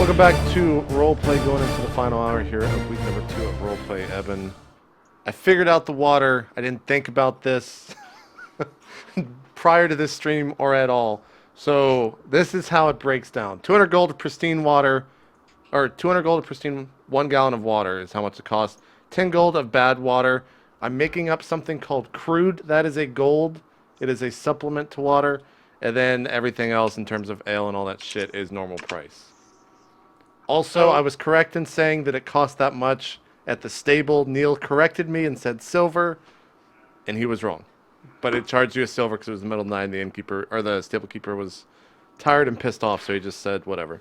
Welcome back to RollPlay, going into the final hour here of week number 2 of RollPlay, Ehbon. I figured out the water. I didn't think about this prior to this stream or at all. So this is how it breaks down. 200 gold of pristine water, or 200 gold of pristine 1 gallon of water is how much it costs. 10 gold of bad water. I'm making up something called crude. That is a gold. It is a supplement to water. And then everything else in terms of ale and all that shit is normal price. Also, I was correct in saying that it cost that much at the stable. Neil corrected me and said silver, and he was wrong. But it charged you a silver because it was the middle of the night, and the innkeeper, or the stable keeper, was tired and pissed off, so he just said whatever.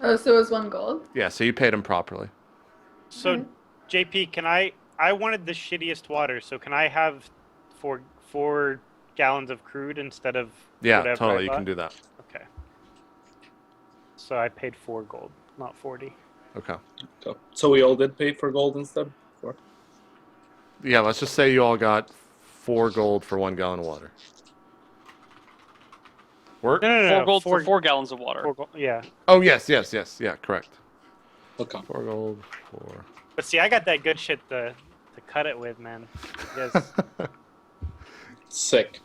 Oh, so it was 1 gold? Yeah, so you paid him properly. So, JP, can I wanted the shittiest water, so can I have four gallons of crude instead of Yeah, totally, you can do that. Okay. So I paid 4 gold, not 40. Okay. So we all did pay for gold instead? Yeah, let's just say you all got 4 gold for 1 gallon of water. Work? No, 4 gold for 4 gallons of water. Yeah. Oh, yes. Yeah, correct. Okay. 4 gold, 4. But see, I got that good shit to cut it with, man. Yes. Sick.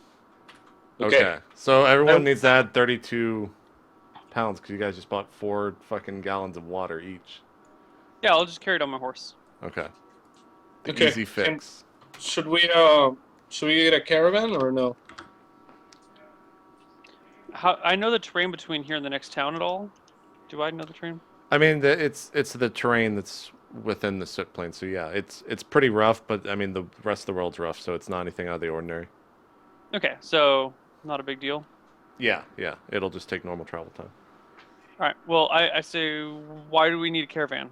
Okay. So everyone needs to add 32 pounds because you guys just bought 4 fucking gallons of water each. Yeah, I'll just carry it on my horse. Okay. Okay, Easy fix. Should we get a caravan or no? I know the terrain between here and the next town at all? Do I know the terrain? I mean, it's the terrain that's within the soot plain, so yeah, it's pretty rough, but I mean, the rest of the world's rough, so it's not anything out of the ordinary. Okay, so not a big deal. Yeah, it'll just take normal travel time. Alright, well, I say, why do we need a caravan?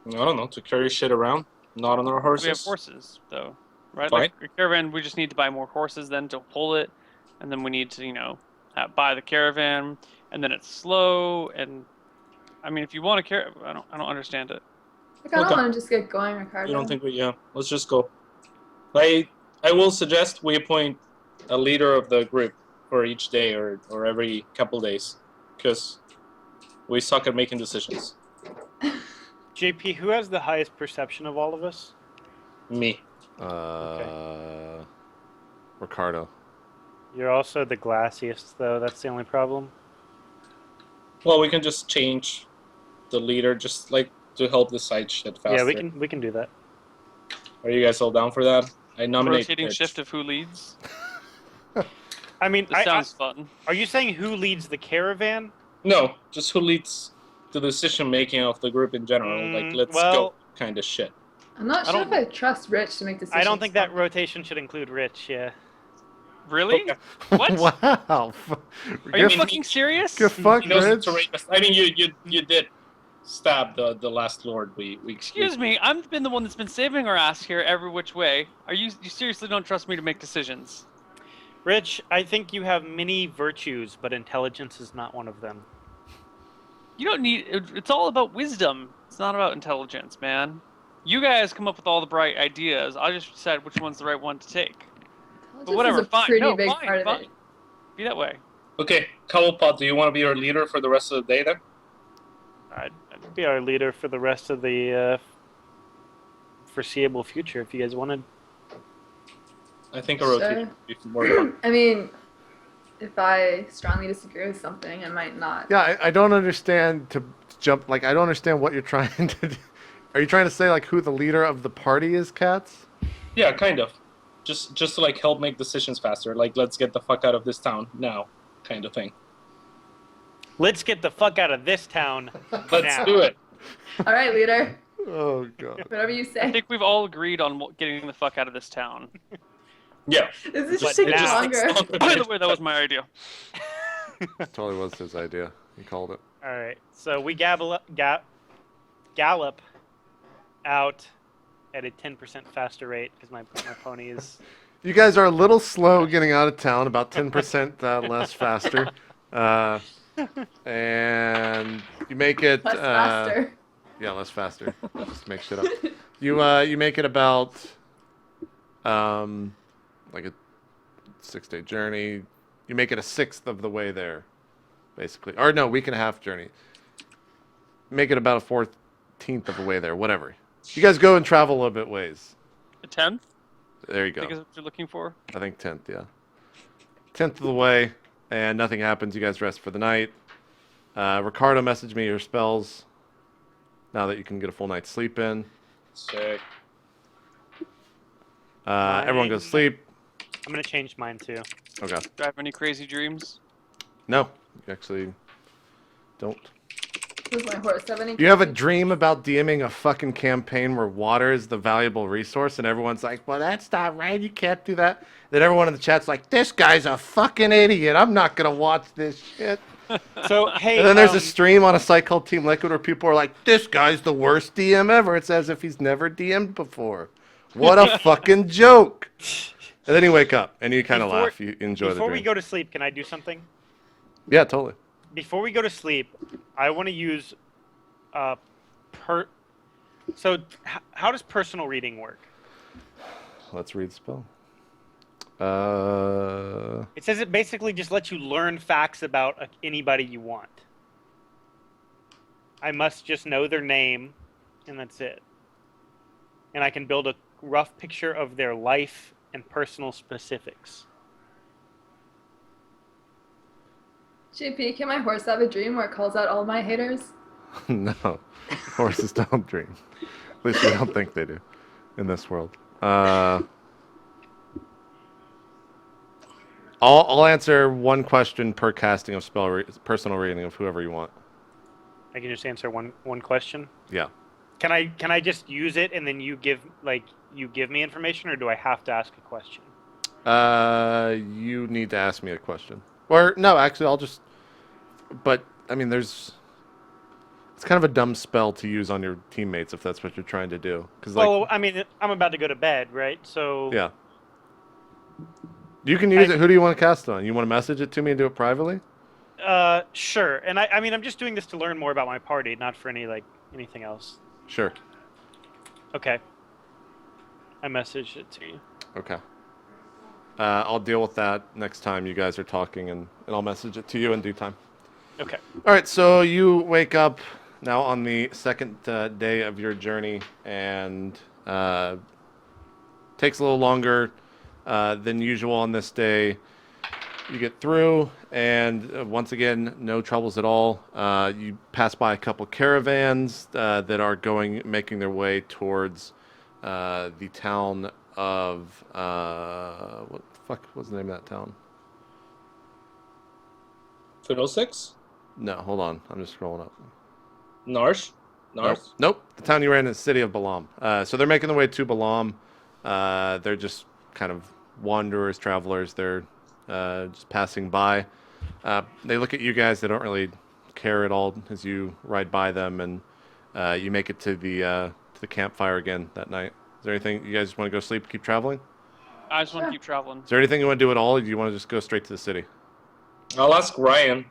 I don't know, to carry shit around, not on our horses. We have horses, though, right? Fine. Like, a caravan, we just need to buy more horses then to pull it, and then we need to, buy the caravan, and then it's slow, and, I mean, if you want a caravan, I don't understand it. Like, I don't want to just get going, Ricardo. You don't think let's just go. I will suggest we appoint a leader of the group for each day or every couple days, because we suck at making decisions. JP, who has the highest perception of all of us? Me. Ricardo. You're also the glassiest, though. That's the only problem. Well, we can just change the leader, just like to help decide shit faster. Yeah, we can do that. Are you guys all down for that? I nominate Rotating Mitch. shift of who leads? I mean, This sounds fun. Are you saying who leads the caravan? No, just who leads the decision making of the group in general. Like, let's go kind of shit. I'm not sure if I trust Rich to make decisions. I don't think that rotation should include Rich, yeah. Really? Okay. What? Wow. Are you fucking serious? Good fuck, He knows the Rich. terrain best. I mean, you did stab the last lord. Excuse me, I've been the one that's been saving our ass here every which way. You seriously don't trust me to make decisions? Rich, I think you have many virtues, but intelligence is not one of them. You don't need... It's all about wisdom. It's not about intelligence, man. You guys come up with all the bright ideas. I'll just decide which one's the right one to take. But whatever, is a fine. pretty No, big fine, part of fine. it. Be that way. Okay, Cobblepot, do you want to be our leader for the rest of the day then? I'd be our leader for the rest of the foreseeable future if you guys wanted. I think a rotation would be more fun. I mean, if I strongly disagree with something, I might not. Yeah, I don't understand to jump. Like, I don't understand what you're trying to do. Are you trying to say, like, who the leader of the party is, Cats? Yeah, kind of. Just to like help make decisions faster. Like, let's get the fuck out of this town now, kind of thing. Let's get the fuck out of this town. Let's now. do it. All right, leader. Oh, God. Whatever you I say. think we've all agreed on getting the fuck out of this town. Yeah. This is But just taking now- longer. By the way, that was my idea. Totally was his idea. He called it. All right, so we gallop out at a 10% faster rate because my pony is... You guys are a little slow getting out of town, about 10% less faster. And you make it... Less faster. Yeah, less faster. Just to make shit up. You make it about like a 6-day journey. You make it a sixth of the way there, basically. Or no, week and a half journey. make it about a 14th of the way there. Whatever. You guys go and travel a little bit ways. The 10th? There you I think go. is what you're looking for. I think 10th, yeah. 10th of the way, and nothing happens. You guys rest for the night. Ricardo messaged me your spells. Now that you can get a full night's sleep in. Sick. Everyone goes to sleep. I'm gonna change mine too. Okay. Do I have any crazy dreams? No, you actually don't. Does my horse have any? You have a dream about DMing a fucking campaign where water is the valuable resource, and everyone's like, well, that's not right. You can't do that. Then everyone in the chat's like, this guy's a fucking idiot. I'm not going to watch this shit. So hey, And then there's a stream on a site called Team Liquid where people are like, this guy's the worst DM ever. It's as if he's never DM'd before. What a fucking joke. And then you wake up, and you kind of Before- laugh. You enjoy the before dream. we go to sleep, can I do something? Yeah, totally. Before we go to sleep, I want to use So how does personal reading work? Let's read the spell. It says it basically just lets you learn facts about anybody you want. I must just know their name, and that's it. And I can build a rough picture of their life and personal specifics. JP, can my horse have a dream where it calls out all my haters? No, horses don't dream. At least we don't think they do in this world. I'll answer one question per casting of personal reading of whoever you want. I can just answer one question. Yeah. Can I just use it and then you give me information, or do I have to ask a question? You need to ask me a question. Or no, actually, I'll just. But I mean, it's kind of a dumb spell to use on your teammates if that's what you're trying to do. Cause Well, I mean, I'm about to go to bed, right? So yeah. You can use it. Who do you want to cast it on? You want to message it to me and do it privately? Sure. And I mean, I'm just doing this to learn more about my party, not for anything else. Sure. Okay. I messaged it to you. Okay. I'll deal with that next time you guys are talking, and I'll message it to you in due time. Okay. All right, so you wake up now on the second day of your journey, and takes a little longer than usual on this day. You get through, and once again, no troubles at all. You pass by a couple caravans that are making their way towards the town of what the fuck was the name of that town? Fiddlesticks? No, hold on. I'm just scrolling up. Narsh? Narth? Nope. The town you were in is the city of Balam. So they're making their way to Balam. They're just kind of wanderers, travelers. They're just passing by. They look at you guys. They don't really care at all as you ride by them, and you make it to the campfire again that night. Is there anything you guys want to go sleep, keep traveling? I just want to keep traveling. Is there anything you want to do at all, or do you want to just go straight to the city? I'll ask Ryan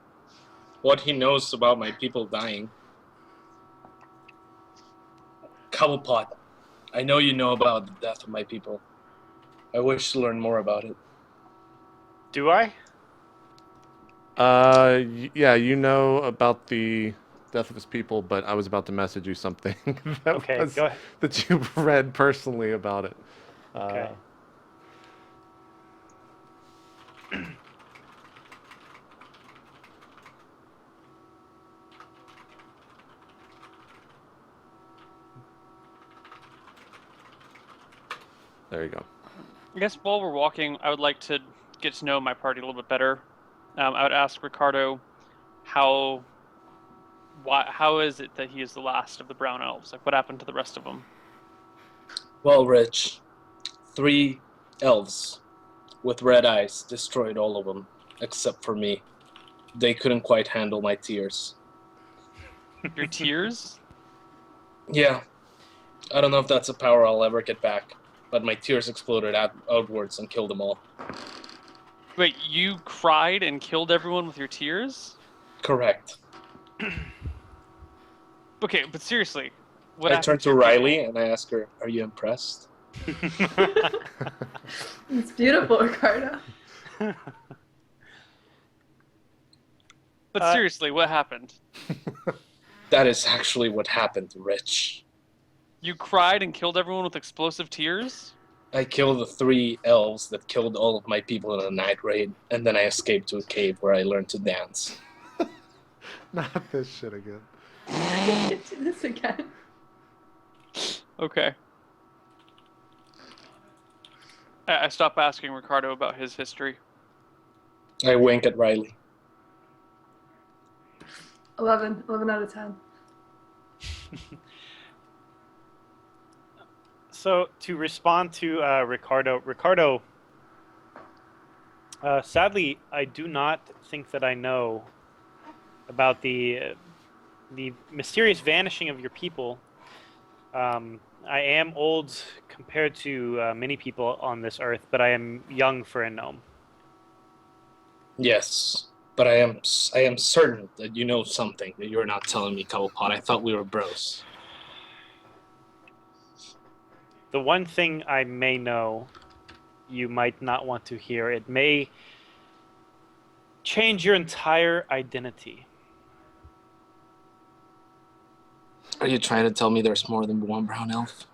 what he knows about my people dying. Cobblepot, I know you know about the death of my people. I wish to learn more about it. Do I? Yeah, you know about the death of his people, but I was about to message you something Okay, go ahead. that you read personally about it. Okay. There you go. I guess while we're walking, I would like to get to know my party a little bit better. I would ask Ricardo how is it that he is the last of the brown elves? Like, what happened to the rest of them? Well, Rich, 3 elves with red eyes destroyed all of them, except for me. They couldn't quite handle my tears. Your tears? Yeah, I don't know if that's a power I'll ever get back, but my tears exploded outwards and killed them all. Wait, you cried and killed everyone with your tears? Correct. Okay, but seriously, what I happened? turned to Riley and I asked her, "Are you impressed?" It's beautiful, Ricardo. But seriously, what happened? That is actually what happened, Rich. You cried and killed everyone with explosive tears? I killed the 3 elves that killed all of my people in a night raid, and then I escaped to a cave where I learned to dance. Not this shit again. Get to this again. Okay. I stopped asking Ricardo about his history. I wink at Riley. 11 out of 10. So to respond to Ricardo, sadly, I do not think that I know about the mysterious vanishing of your people. I am old compared to many people on this earth, but I am young for a gnome. Yes, but I am certain that you know something that you're not telling me, Cobblepot. I thought we were bros. The one thing I may know, you might not want to hear. It may change your entire identity. Are you trying to tell me there's more than one brown elf?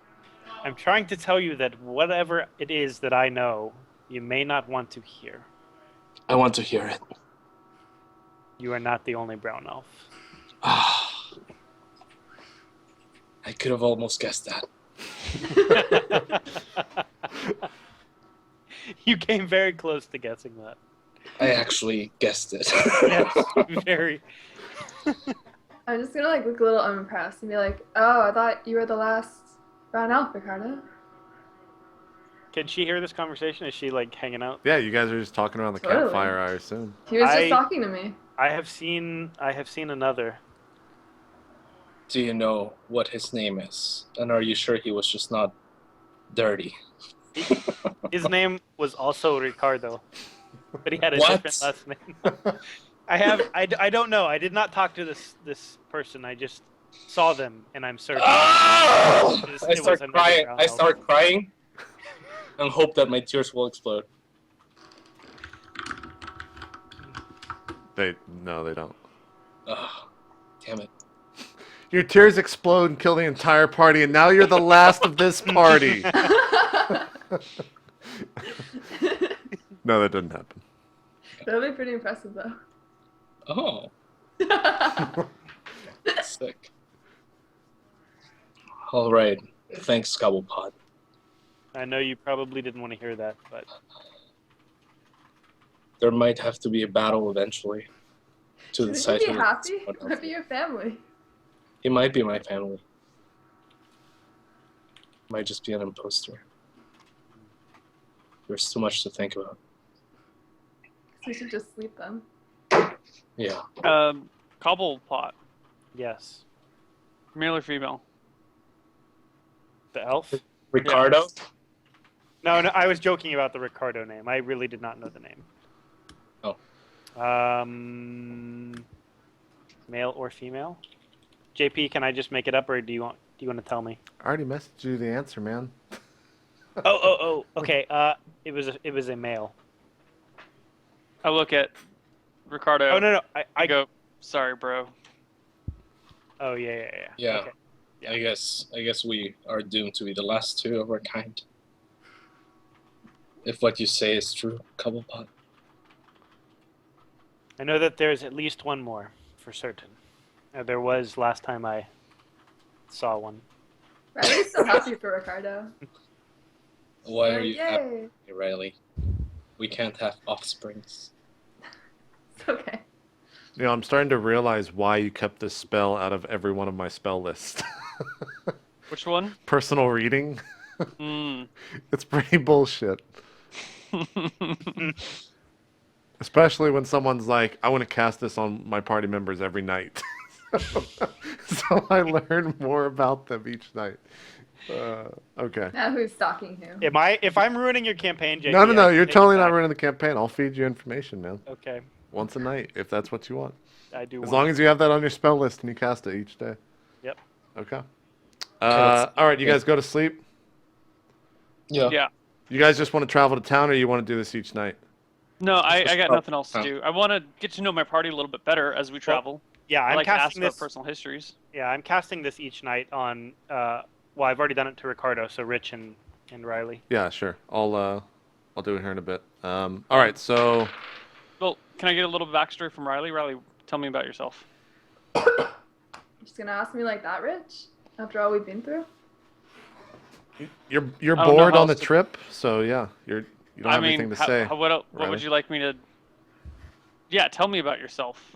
I'm trying to tell you that whatever it is that I know, you may not want to hear. I want to hear it. You are not the only brown elf. I could have almost guessed that. You came very close to guessing that. I actually guessed it. Yes, very. I'm just gonna like look a little unimpressed and be like, oh, I thought you were the last brown elf, Ricardo. Can she hear this conversation? Is she like hanging out? Yeah, you guys are just talking around the Totally. campfire, I assume. He was just talking to me. I have seen another. Do you know what his name is? And are you sure he was just not dirty? His name was also Ricardo, but he had a What? different last name. I don't know. I did not talk to this person. I just saw them, and I'm certain. Oh! It was I start another crying. brown I elf. start crying and hope that my tears will explode. No, they don't. Oh, damn it. Your tears explode and kill the entire party, and now you're the last of this party. No, that didn't happen. That'll be pretty impressive, though. Oh, sick. All right. Thanks, Cobblepot. I know you probably didn't want to hear that, but There might have to be a battle eventually to decide Shouldn't you be who happy? what It might be your family. He might be my family. Might just be an imposter. There's too much to think about. So you should just sleep then. Yeah. Cobblepot, yes, male or female? the elf. Ricardo? No, I was joking about the Ricardo name. I really did not know the name. Oh. Male or female? JP, can I just make it up, or do you want to tell me? I already messaged you the answer, man. Oh. Okay. It was a male. I look at Ricardo. Oh no. I go, sorry, bro. Oh yeah. Yeah. Okay. Yeah. I guess we are doomed to be the last two of our kind. If what you say is true, Cobblepot. I know that there's at least one more for certain. There was last time I saw one. Riley's so happy for Ricardo. Why are Like, you yay. happy, Riley? We can't have offsprings. It's okay. You know, I'm starting to realize why you kept this spell out of every one of my spell lists. Which one? Personal reading. Mm. It's pretty bullshit. Especially when someone's like, I want to cast this on my party members every night. So I learn more about them each night. Okay. Now who's stalking who? If I'm ruining your campaign, JP? No, I you're can take it totally not back. running the campaign. I'll feed you information, man. Okay, Once a night, if that's what you want. I do. As long as you have that on your spell list and you cast it each day. Yep. Okay. let's- All right, you guys go to sleep. Yeah. Yeah. You guys just want to travel to town, or you want to do this each night? No, I Just got travel. nothing else to do. I want to get to know my party a little bit better as we travel. Yeah, I I'm like to ask casting about this. personal histories. Yeah, I'm casting this each night on. Well, I've already done it to Ricardo, so Rich and Riley. Yeah, sure. I'll do it here in a bit. All right, so Well, can I get a little backstory from Riley? Riley, tell me about yourself. You're just gonna ask me like that, Rich? After all we've been through? you're I don't know bored how on the else to- trip, so yeah, you don't have anything to say. What Riley. would you like me to? Yeah, tell me about yourself.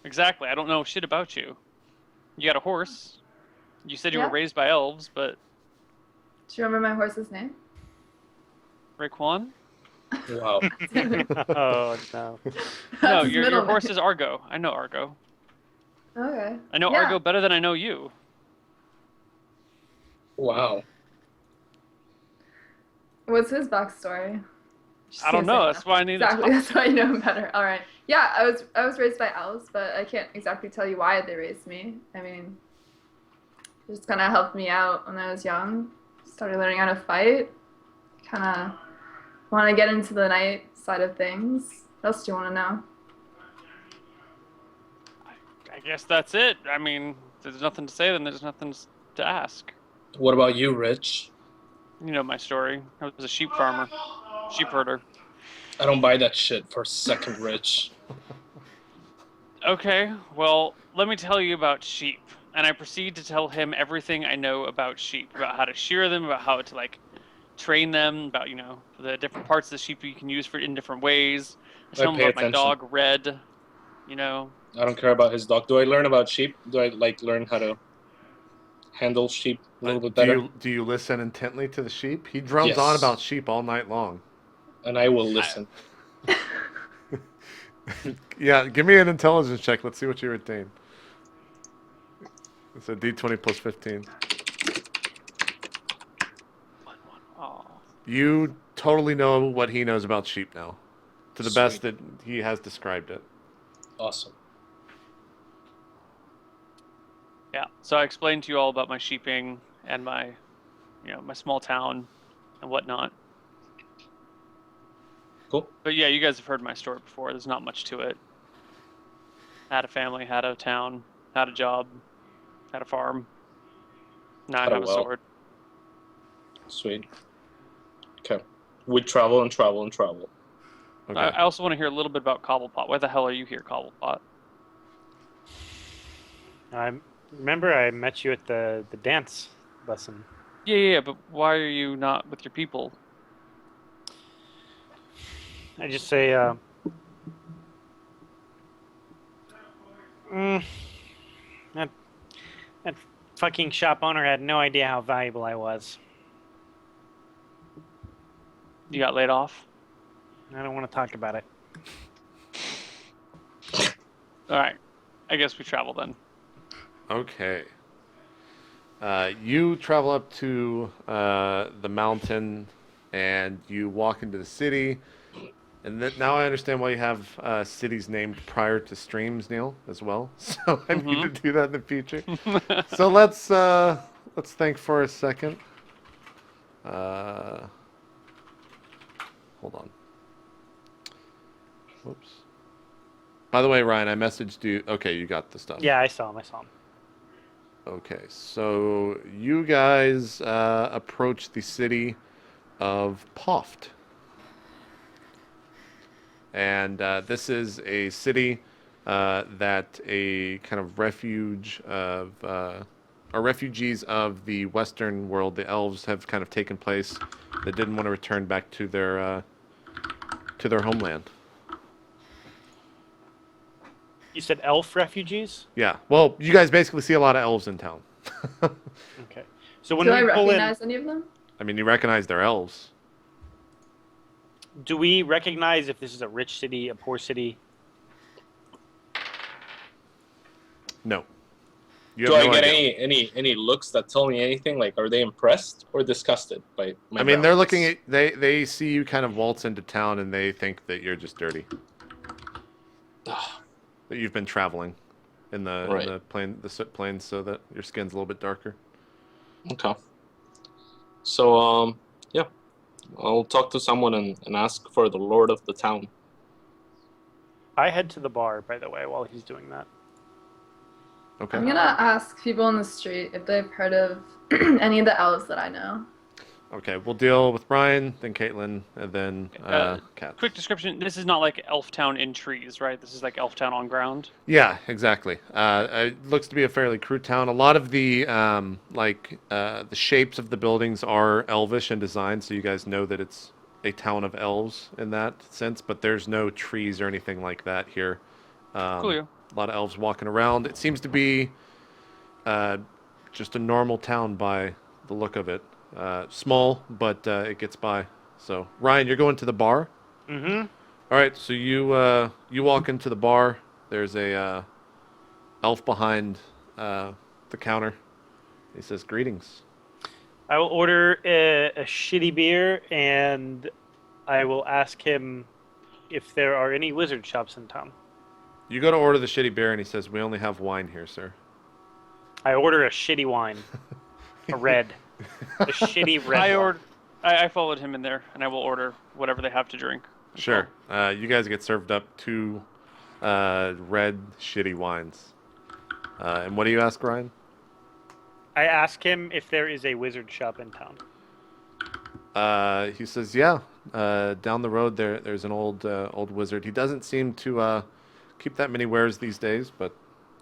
Exactly. I don't know shit about you. You got a horse. You said you Yeah. were raised by elves, but Do you remember my horse's name? Raekwon? Wow. Oh no. No, That's his your middle horse name. is Argo. I know Argo. Okay. I know Yeah. Argo better than I know you. Wow. What's his backstory? Just I don't gonna know. say That's why I need Exactly. to talk. That's why you know him better. All right. Yeah, I was raised by elves, but I can't exactly tell you why they raised me. I mean, it just kind of helped me out when I was young. Started learning how to fight. Kind of want to get into the night side of things. What else do you want to know? I guess that's it. I mean, if there's nothing to say, then there's nothing to ask. What about you, Rich? You know my story. I was a sheep farmer, sheep herder. I don't buy that shit for a second, Rich. Okay, well, let me tell you about sheep. And I proceed to tell him everything I know about sheep, about how to shear them, about how to like train them, about the different parts of the sheep you can use in different ways. I tell him pay about my attention. dog Red. I don't care about his dog. Do I learn about sheep? Do I learn how to handle sheep a little bit better? Do you listen intently to the sheep? He drones on Yes. about sheep all night long. And I will listen. Yeah, give me an intelligence check. Let's see what you retain. It's a D20 plus 15. Oh, You totally know what he knows about sheep now, to the best that he has described it. Awesome. yeah. So I explained to you all about my sheeping and my small town and whatnot. Cool. But yeah, you guys have heard my story before. There's not much to it. Had a family, had a town, had a job, had a farm. Now I Had a have a well. sword. Sweet. Okay. We travel and travel and travel. Okay. I also want to hear a little bit about Cobblepot. Why the hell are you here, Cobblepot? I remember I met you at the dance lesson. Yeah, but why are you not with your people? I just say, that fucking shop owner had no idea how valuable I was. You got laid off? I don't want to talk about it. All right. I guess we travel then. Okay. You travel up to the mountain, and you walk into the city. And now I understand why you have cities named prior to streams, Neil, as well. So I need to do that in the future. So let's think for a second. Hold on. Whoops. By the way, Ryan, I messaged you. Okay, you got the stuff. Yeah, I saw him. Okay, so you guys approach the city of Poft. And this is a city that a kind of refugees of the Western world, the elves, have kind of taken place. They didn't want to return back to their homeland. You said elf refugees? Yeah. Well, you guys basically see a lot of elves in town. Okay. So when Do I we pull in, recognize any of them? I mean, you recognize they're elves. do we recognize if this is a rich city, a poor city? No. Do I get any looks that tell me anything? Like, are they impressed or disgusted by my I mean, they're browness? looking at they see you kind of waltz into town, and they think that you're just dirty. That you've been traveling in the soot plains, so that your skin's a little bit darker. Okay. So, yeah. I'll talk to someone and ask for the lord of the town. I head to the bar, by the way, while he's doing that. Okay. I'm gonna ask people on the street if they've heard of any of the elves that I know. Okay, we'll deal with Brian, then Caitlin, and then Kat. Quick description: this is not like Elf Town in trees, right? This is like Elf Town on ground. Yeah, exactly. It looks to be a fairly crude town. A lot of the the shapes of the buildings are elvish in design, so you guys know that it's a town of elves in that sense. But there's no trees or anything like that here. Coolio. A lot of elves walking around. It seems to be just a normal town by the look of it. Small, but it gets by. So Ryan, you're going to the bar. Mm-hmm. All right, so you walk into the bar. There's a elf behind the counter. He says, "Greetings." I will order a shitty beer, and I will ask him if there are any wizard shops in town. You go to order the shitty beer, and he says, "We only have wine here, sir." I order a shitty wine, a red, a shitty red. wine. I followed him in there, and I will order whatever they have to drink. Sure. You guys get served up 2 red shitty wines. And what do you ask, Ryan? I ask him if there is a wizard shop in town. He says, "Yeah. Down the road there's an old wizard. He doesn't seem to keep that many wares these days, but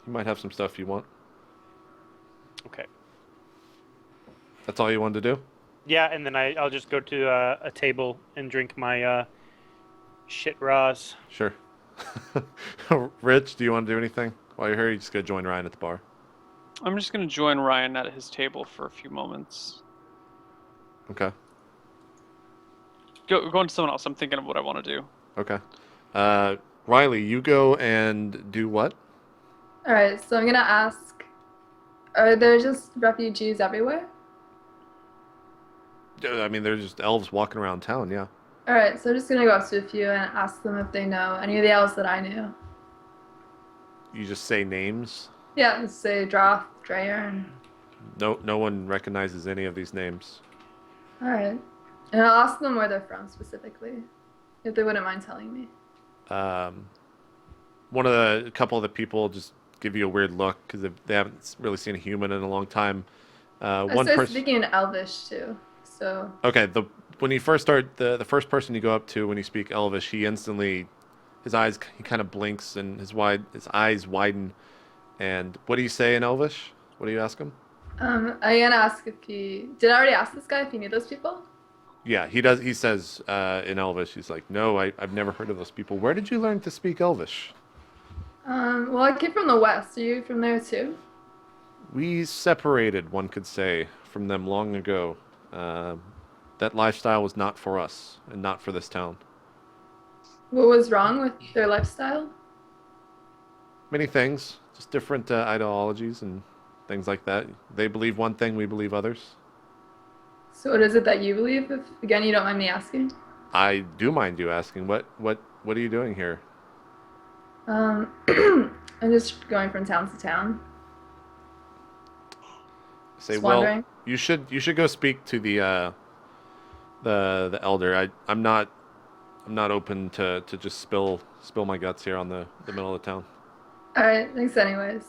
he might have some stuff you want." Okay. That's all you wanted to do? Yeah, and then I'll just go to a table and drink my shit raws. Sure. Rich, do you want to do anything while you're here? You just go join Ryan at the bar. I'm just gonna join Ryan at his table for a few moments. Okay. Go on to someone else. I'm thinking of what I want to do. Okay. Riley, you go and do what? All right, so I'm gonna ask: are there just refugees everywhere? I mean, there's just elves walking around town, yeah. All right, so I'm just gonna go up to a few and ask them if they know any of the elves that I knew. You just say names? Yeah, let's say Droth, Dreyer, and... No one recognizes any of these names. All right, and I'll ask them where they're from specifically, if they wouldn't mind telling me. A couple of the people just give you a weird look because they haven't really seen a human in a long time. I One started person. speaking in Elvish too, so... Okay, when you first start, the first person you go up to when you speak Elvish, he instantly, he kind of blinks and his eyes widen. And what do you say in Elvish? What do you ask him? I'm gonna ask if did I already ask this guy if he knew those people? Yeah, he does. He says in Elvish, he's like, "No, I've never heard of those people. Where did you learn to speak Elvish?" Well, I came from the West. Are you from there too? We separated, one could say, from them long ago. That lifestyle was not for us and not for this town. What was wrong with their lifestyle? Many things, just different ideologies and things like that. They believe one thing, we believe others. So what is it that you believe? If, again, you don't mind me asking. I do mind you asking. What are you doing here? I'm just going from town to town. Say, Just well, wondering. you should go speak to the elder. I'm not open to just spill my guts here on the middle of the town. All right, thanks anyways.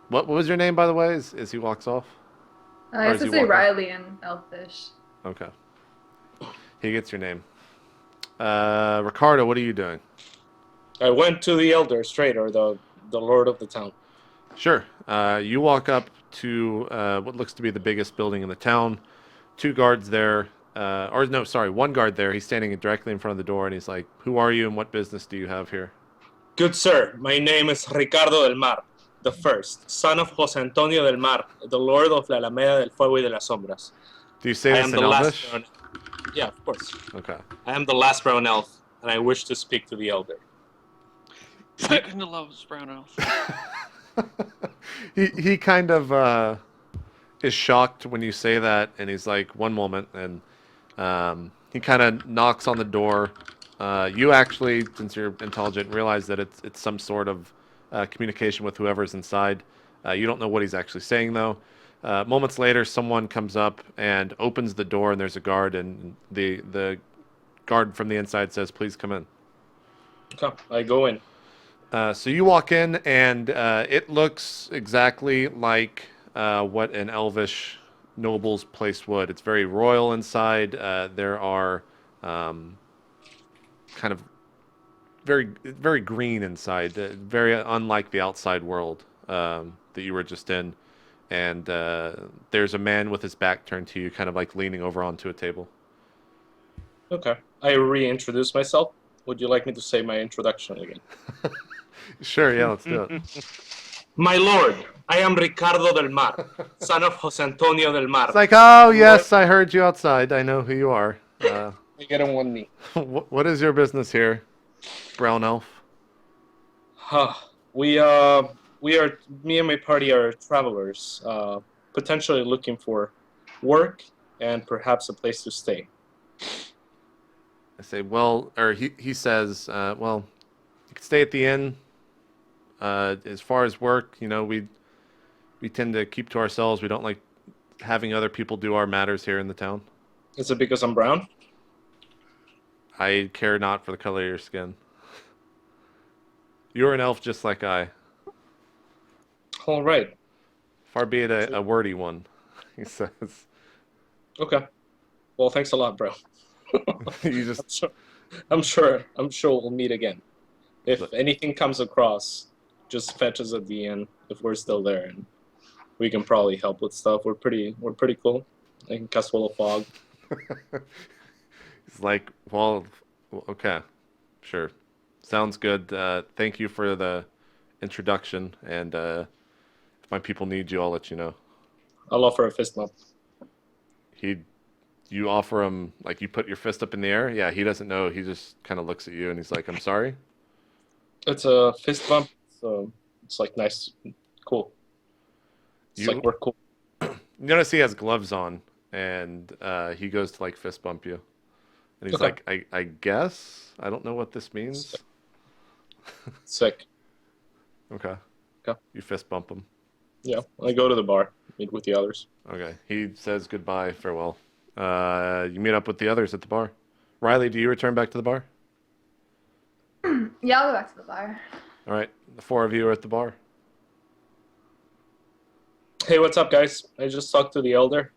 What was your name, by the way? As he walks off. I Or guess does I he say walk off? Riley in Elfish. Okay. He gets your name. Ricardo, what are you doing? I went to the elder straight, or the lord of the town. Sure. You walk up to what looks to be the biggest building in the town. 2 guards there. Or no, sorry, 1 guard there. He's standing directly in front of the door, and he's like, "Who are you, and what business do you have here?" Good sir, my name is Ricardo del Mar, the first, son of José Antonio del Mar, the lord of la Alameda del Fuego y de las Sombras. Do you say I this am in the last Elvish? brown... Yeah, of course. Okay. I am the last brown elf, and I wish to speak to the elder. Second to lowest brown elf. He kind of is shocked when you say that, and he's like, "One moment," and he kind of knocks on the door. You actually, since you're intelligent, realize that it's some sort of communication with whoever's inside. You don't know what he's actually saying, though. Moments later, someone comes up and opens the door, and there's a guard, and the guard from the inside says, "Please come in." Okay, I go in. So you walk in, and it looks exactly like what an elvish noble's place would. It's very royal inside. There are kind of very green inside, very unlike the outside world that you were just in. And there's a man with his back turned to you, kind of like leaning over onto a table. Okay. I reintroduce myself. Would you like me to say my introduction again? Sure, yeah, let's do it. My lord, I am Ricardo del Mar, son of Jose Antonio del Mar. It's like, oh yes, I heard you outside. I know who you are. I get on one knee. What is your business here, brown elf? We are, me and my party are travelers, potentially looking for work and perhaps a place to stay. I say, well, or he says, well, you could stay at the inn. As far as work, we tend to keep to ourselves. We don't like having other people do our matters here in the town. Is it because I'm brown? I care not for the color of your skin. You're an elf just like I. All right. Far be it a wordy one, he says. Okay. Well, thanks a lot, bro. You just I'm sure we'll meet again. If anything comes across, just fetch us at the end if we're still there, and we can probably help with stuff. We're pretty cool. I can cast Wall of Fog. It's like, well, okay, sure, sounds good. Thank you for the introduction, and if my people need you, I'll let you know. I'll offer a fist bump. You offer him, like, you put your fist up in the air. Yeah, he doesn't know. He just kind of looks at you and he's like, I'm sorry. It's a fist bump, so it's like nice, cool. It's like we're cool. You notice he has gloves on, and he goes to like fist bump you, and he's Okay. like, I guess I don't know what this means. Sick. Okay. Okay. You fist bump him. Yeah, I go to the bar, meet with the others. Okay. He says goodbye, farewell. You meet up with the others at the bar. Riley, do you return back to the bar? Yeah, I'll go back to the bar. All right. The four of you are at the bar. Hey, what's up, guys? I just talked to the elder.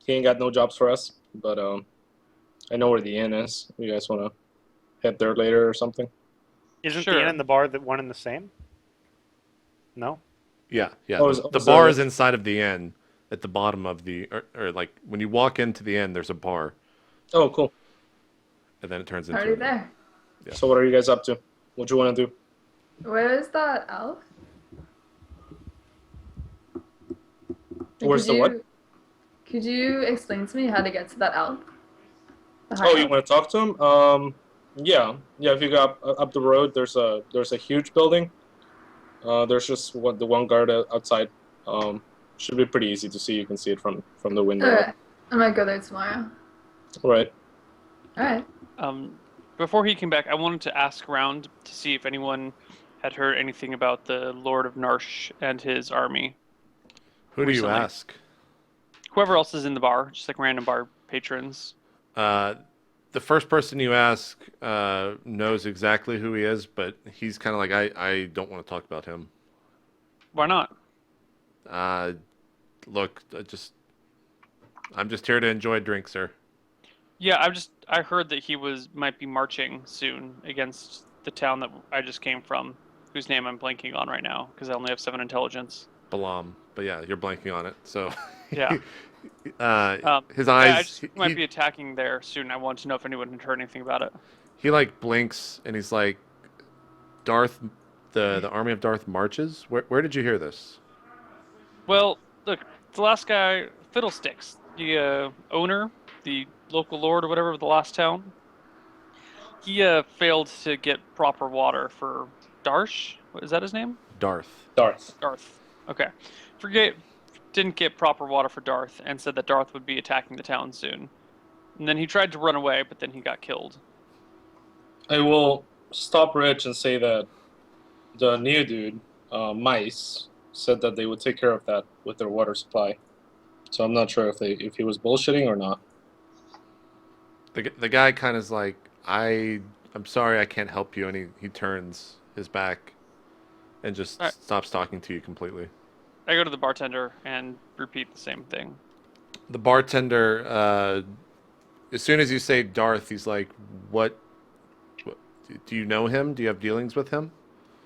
He ain't got no jobs for us, but I know where the inn is. You guys want to head there later or something? Isn't Sure. the inn and the bar one and the same? No. Yeah. Yeah. Oh, The is bar that is inside of the inn at the bottom of the, or like when you walk into the inn, there's a bar, Oh, cool. and then it turns into Already an inn. there. Yeah. So what are you guys up to? What do you want to do? Where is that elf? Where's the what? Could you explain to me how to get to that elf? The high Oh, you elf? want to talk to him? Yeah. If you go up the road, there's a huge building. There's just the one guard outside. Should be pretty easy to see. You can see it from the window. Alright. I might go there tomorrow. Right. Alright. Before he came back, I wanted to ask around to see if anyone had heard anything about the Lord of Narsh and his army. Who do you Recently. ask? Whoever else is in the bar, just like random bar patrons. The first person you ask knows exactly who he is, but he's kind of like, I don't want to talk about him. Why not? Look, I'm just here to enjoy a drink, sir. Yeah, I heard that he might be marching soon against the town that I just came from, whose name I'm blanking on right now because I only have 7 intelligence. Balam. But yeah, you're blanking on it. So Yeah. his Yeah, eyes. I just might be attacking there soon. I wanted to know if anyone had heard anything about it. He like blinks and he's like, Darth, the army of Darth marches. Where did you hear this? Well, look, the last guy, Fiddlesticks, the owner, the local lord or whatever of the last town, he failed to get proper water for Darsh. What, is that his name? Darth. Darth. Darth. Okay. Didn't get proper water for Darth and said that Darth would be attacking the town soon. And then he tried to run away, but then he got killed. I will stop Rich and say that the new dude, Mice, said that they would take care of that with their water supply. So I'm not sure if he was bullshitting or not. The guy kind of is like, I'm sorry, I can't help you, and he turns his back, and just Alright. stops talking to you completely. I go to the bartender and repeat the same thing. The bartender, as soon as you say Darth, he's like, what do you know him? Do you have dealings with him?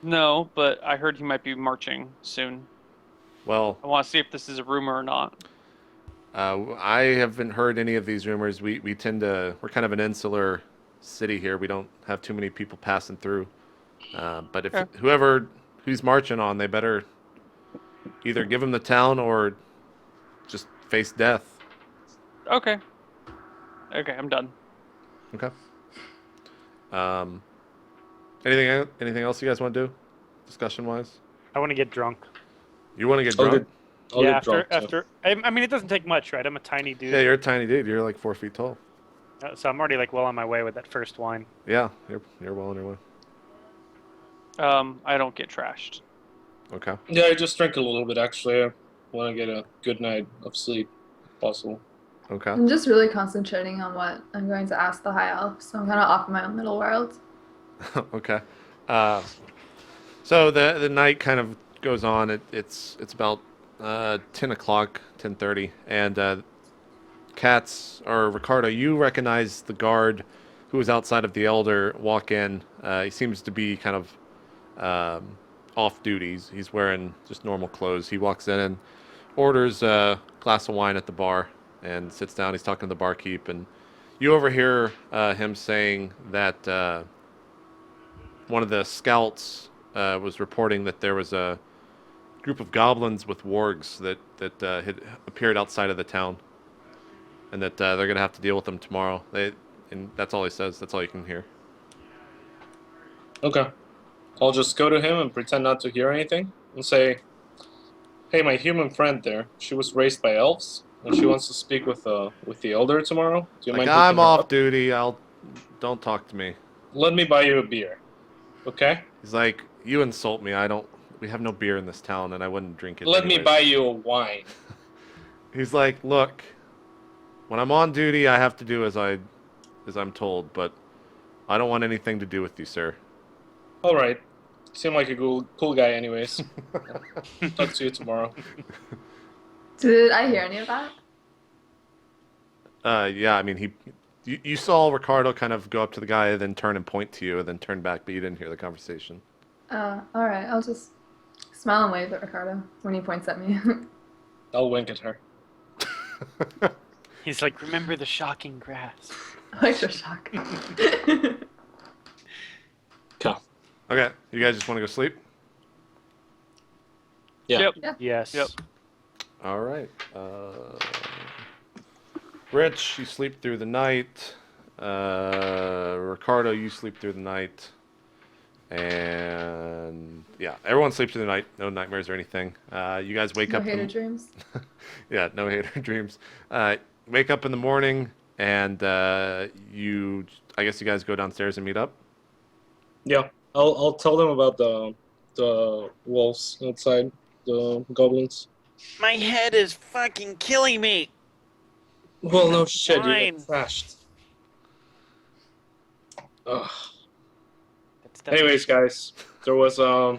No, but I heard he might be marching soon. Well, I want to see if this is a rumor or not. I haven't heard any of these rumors. We're kind of an insular city here. We don't have too many people passing through. But if Okay. whoever who's marching on, they better either give him the town or just face death. Okay. Okay, I'm done. Okay. Anything else you guys want to do, discussion wise? I want to get drunk. You want to get I'll drunk? I'll yeah, get drunk, too. after. I mean, it doesn't take much, right? I'm a tiny dude, Yeah, you're a tiny dude. You're like 4 feet tall. so I'm already like well on my way with that first wine. Yeah, you're well on your way. I don't get trashed. Okay. Yeah, I just drank a little bit, actually. I want to get a good night of sleep, if possible. Okay. I'm just really concentrating on what I'm going to ask the High Elf, so I'm kind of off in my own little world. Okay. So the night kind of goes on. It's about 10 o'clock, 10:30, and Katz or Ricardo, you recognize the guard who was outside of the Elder walk in. He seems to be kind of off duty. He's wearing just normal clothes. He walks in and orders a glass of wine at the bar and sits down. He's talking to the barkeep, and you overhear him saying that one of the scouts was reporting that there was a group of goblins with wargs that had appeared outside of the town, and that they're gonna have to deal with them tomorrow. And that's all he says. That's all you can hear. Okay. I'll just go to him and pretend not to hear anything and say, "Hey, my human friend there, she was raised by elves, and she wants to speak with the elder tomorrow. Do you Like, mind I'm hooking her off up? duty. Don't talk to me. Let me buy you a beer. Okay? He's like, you insult me. We have no beer in this town, and I wouldn't drink it. Let me anyways." buy you a wine. He's like, look, when I'm on duty, I have to do as I'm told, but I don't want anything to do with you, sir. All right. Seem like a cool guy anyways. Talk to you tomorrow. Did I hear any of that? Yeah, I mean, you saw Ricardo kind of go up to the guy, then turn and point to you, and then turn back, but you didn't hear the conversation. Alright, I'll just smile and wave at Ricardo when he points at me. I'll wink at her. He's like, remember the shocking grass. Electro shock. Okay. Okay, you guys just want to go sleep? Yeah. Yep. Yes. Yep. All right. Rich, you sleep through the night. Ricardo, you sleep through the night. And yeah, everyone sleeps through the night. No nightmares or anything. You guys wake No up. hated dreams. Yeah, no hater dreams. Wake up in the morning, and I guess you guys go downstairs and meet up. Yeah. I'll tell them about the wolves outside, the goblins. My head is fucking killing me. Well, no shit, you Fine. get trashed. Ugh. That's Anyways, guys, there was I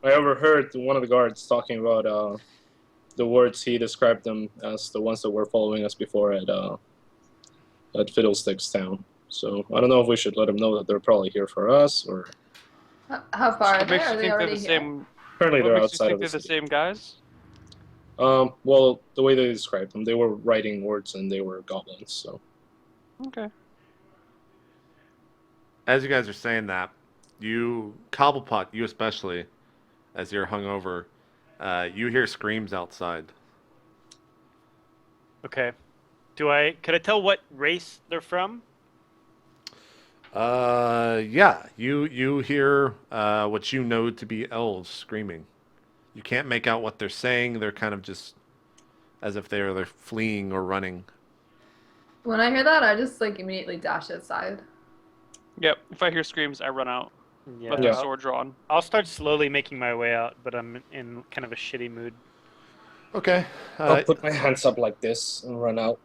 overheard one of the guards talking about the words he described them as the ones that were following us before at Fiddlesticks Town. So I don't know if we should let them know that they're probably here for us, or How far are What they? makes you Are they think they're already the here? same? apparently What they're makes you outside think of the they're the city. same guys? Well, the way they described them, they were writing words and they were goblins. So Okay. As you guys are saying that, you Cobblepot, you especially, as you're hungover, you hear screams outside. Okay. Could I tell what race they're from? Yeah, you hear what you know to be elves screaming. You can't make out what they're saying. They're kind of just as if they're fleeing or running. When I hear that, I just like immediately dash outside. Yep. If I hear screams, I run out Yeah. with Yeah. my sword drawn. I'll start slowly making my way out, but I'm in kind of a shitty mood. Okay. I'll put my hands up like this and run out.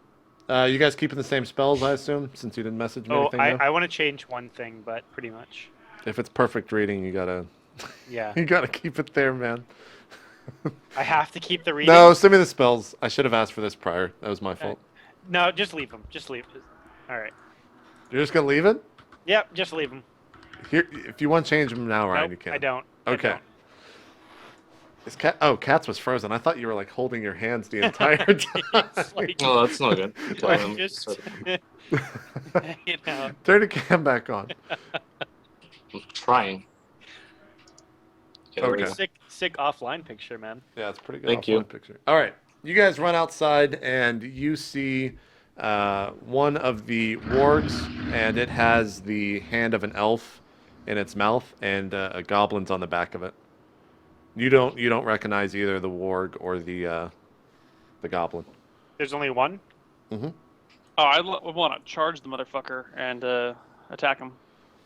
You guys keeping the same spells, I assume, since you didn't message me Oh, anything. I want to change one thing, but pretty much. If it's perfect reading, you gotta Yeah. You gotta keep it there, man. I have to keep the reading. No, send me the spells. I should have asked for this prior. That was my fault. No, just leave them. Just leave it. All right. You're just gonna leave it? Yep, just leave them. Here, if you want to change them now, Ryan, Nope, you can. I don't. Okay. I don't. Is cat? Oh, Cats was frozen. I thought you were like holding your hands the entire time. It's like, Oh, that's not good. just, you know. Turn the cam back on. I'm trying. Okay. Sick offline picture, man. Yeah, it's a pretty good. Thank you. Picture. All right, you guys run outside and you see one of the wargs, and it has the hand of an elf in its mouth, and a goblin's on the back of it. You don't recognize either the warg or the goblin. There's only one? Mm-hmm. Oh, I want to charge the motherfucker and attack him.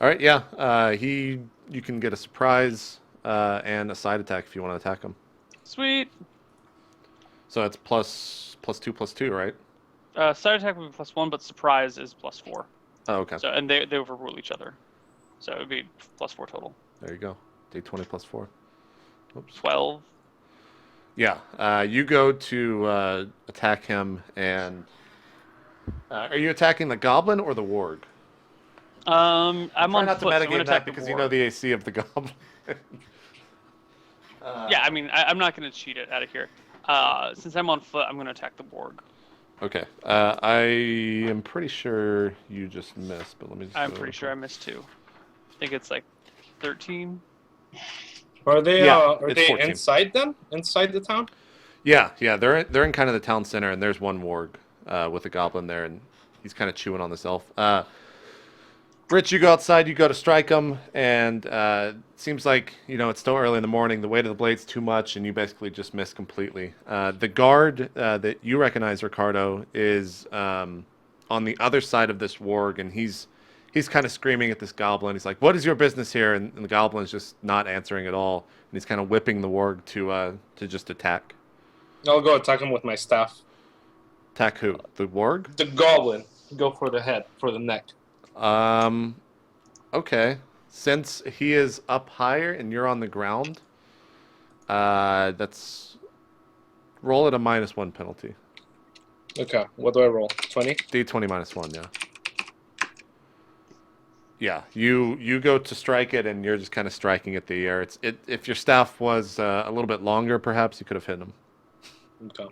All right, yeah. You can get a surprise and a side attack if you want to attack him. Sweet. So it's +2/+2, right? Side attack would be +1, but surprise is +4. Oh, okay. So and they overrule each other. So it would be +4 total. There you go. D20 +4. Oops. 12. Yeah. You go to attack him, and are you attacking the goblin or the warg? I'm Try on not to foot, so I'm metagame gonna that attack the because you know warg. the AC of the goblin. Yeah, I mean, I'm not going to cheat it out of here. Since I'm on foot, I'm going to attack the Borg. Okay. I am pretty sure you just missed, but let me just. I'm pretty sure I missed 2. I think it's like 13. Are they Yeah, are it's they 14. inside then? Inside the town? Yeah. They're in kind of the town center, and there's one warg with a goblin there, and he's kind of chewing on this elf. Rich, you go outside, you go to strike him, and it seems like, it's still early in the morning. The weight of the blade's too much, and you basically just miss completely. The guard that you recognize, Ricardo, is on the other side of this warg, and he's kind of screaming at this goblin. He's like, "What is your business here?" And the goblin's just not answering at all, and he's kind of whipping the warg to just attack. I'll go attack him with my staff. Attack who? The warg? The goblin. Go for the head, for the neck. Okay. Since he is up higher and you're on the ground, that's roll at a -1 penalty. Okay, what do I roll? 20? D20 -1, yeah. Yeah, you go to strike it and you're just kind of striking at the air. If your staff was a little bit longer, perhaps you could have hit him. Okay.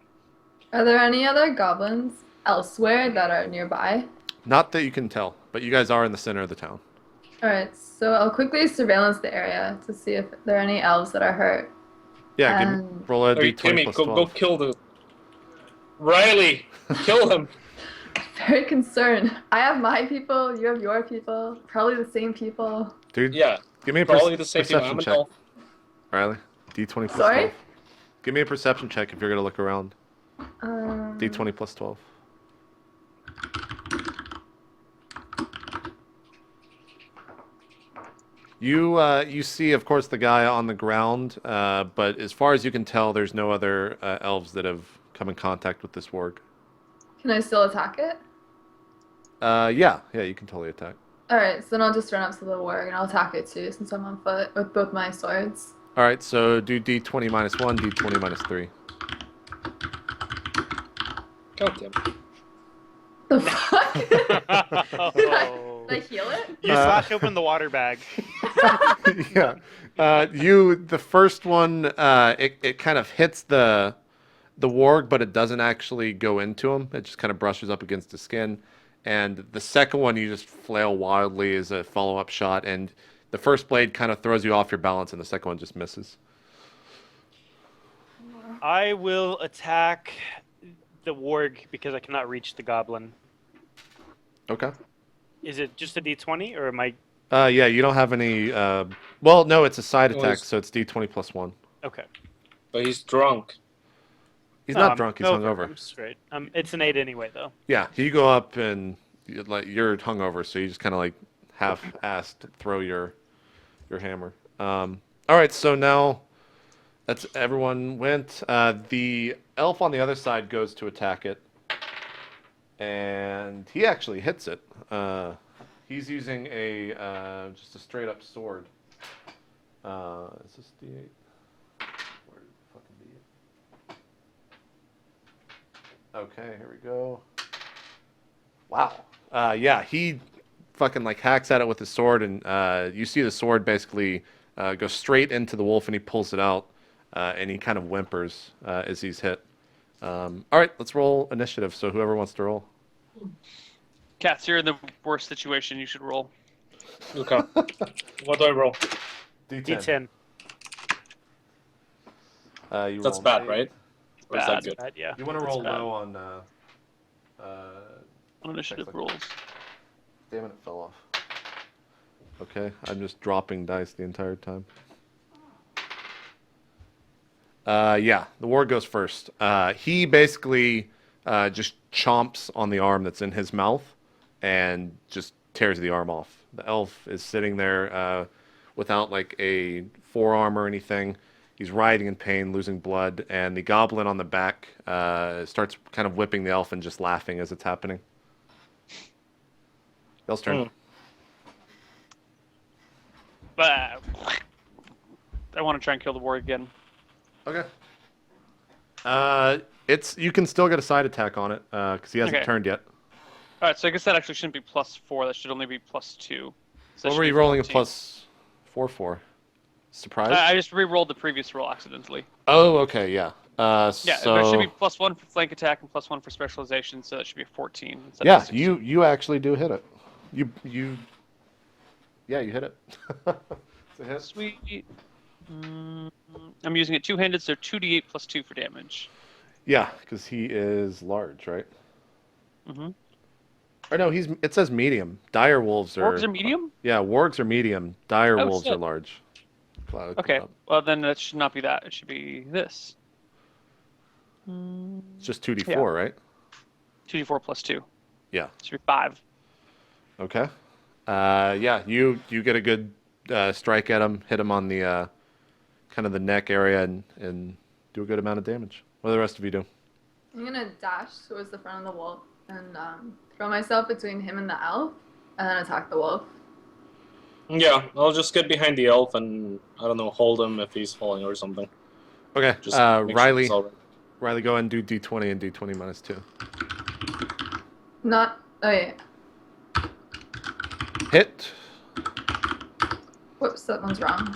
Are there any other goblins elsewhere that are nearby? Not that you can tell, but you guys are in the center of the town. Alright, so I'll quickly surveillance the area to see if there are any elves that are hurt. Yeah, roll a Are you kidding D20 me? plus Go 12. kill the... Riley! Kill him! Very concerned. I have my people, you have your people, probably the same people. Dude, Yeah, give me a probably the same thing. perception I'm an check. elf. Riley, D20 plus Sorry? 12. Give me a perception check if you're going to look around. D20 plus 12. You see, of course, the guy on the ground, but as far as you can tell, there's no other elves that have come in contact with this warg. Can I still attack it? Yeah, you can totally attack. Alright, so then I'll just run up to the warg and I'll attack it too since I'm on foot with both my swords. All right, so do D20 -1, D20 -3. God damn. The fuck? Did Oh. I heal it? You slash open the water bag. Yeah, the first one, it kind of hits the warg, but it doesn't actually go into him. It just kind of brushes up against his skin. And the second one, you just flail wildly as a follow-up shot, and the first blade kind of throws you off your balance, and the second one just misses. I will attack the warg because I cannot reach the goblin. Okay. Is it just a D20 or am I? Yeah, you don't have any. Well, no, it's a side Well, attack, it's- so it's D20 plus 1. Okay. But he's drunk. He's No, not I'm drunk. He's over. hungover. I'm straight. It's an 8 anyway, though. Yeah, you go up and you're hungover, so you just kind of like half-assed throw your hammer. All right, so now that's everyone went. The elf on the other side goes to attack it, and he actually hits it. He's using just a straight up sword, Is this D8? Where did the fucking D8? Okay, here we go. Wow. Yeah, he fucking like hacks at it with his sword, and you see the sword basically go straight into the wolf, and he pulls it out, and he kind of whimpers as he's hit. All right, let's roll initiative. So whoever wants to roll. Cats, you're in the worst situation. You should roll. Okay. What do I roll? D10. D10. You That's roll bad, an 8. right? Or is that good? Bad, yeah. You want to That's roll bad. low on. On initiative like- rolls. Damn it, it fell off. Okay, I'm just dropping dice the entire time. Yeah, the warg goes first. He basically just chomps on the arm that's in his mouth and just tears the arm off. The elf is sitting there without like a forearm or anything. He's writhing in pain, losing blood, and the goblin on the back starts kind of whipping the elf and just laughing as it's happening. Elf's turn. But I want to try and kill the warg again. Okay. You can still get a side attack on it because he hasn't Okay. turned yet. All right, so I guess that actually shouldn't be +4. That should only be +2. So that What should were be you rolling 14. a plus 4 for? Surprise? I just re-rolled the previous roll accidentally. Oh, okay, yeah. Yeah, So there should be +1 for flank attack and +1 for specialization, so that should be a 14. Instead yeah, of 16. you actually do hit it. You hit it. It's a hit. Sweet. I'm using it two-handed, so 2d8 + 2 for damage. Yeah, because he is large, right? Mm-hmm. Or no, it says medium. Dire wolves are. Wargs are medium? Yeah, wargs are medium. Dire Oh, wolves shit. are large. Cloud Okay, come up. well then that should not be that. It should be this. It's just 2d4, Yeah. right? 2d4 + 2. Yeah. It should be 5. Okay. Yeah, you get a good strike at him, hit him on the kind of the neck area, and do a good amount of damage. What do the rest of you do? I'm gonna dash towards the front of the wolf and throw myself between him and the elf, and then attack the wolf. Yeah, I'll just get behind the elf and, I don't know, hold him if he's falling or something. Okay. Just make sure Riley, he's all right. Riley, go ahead and do d20 and d20 minus 2. Not. Oh yeah. Hit. Whoops, that one's wrong.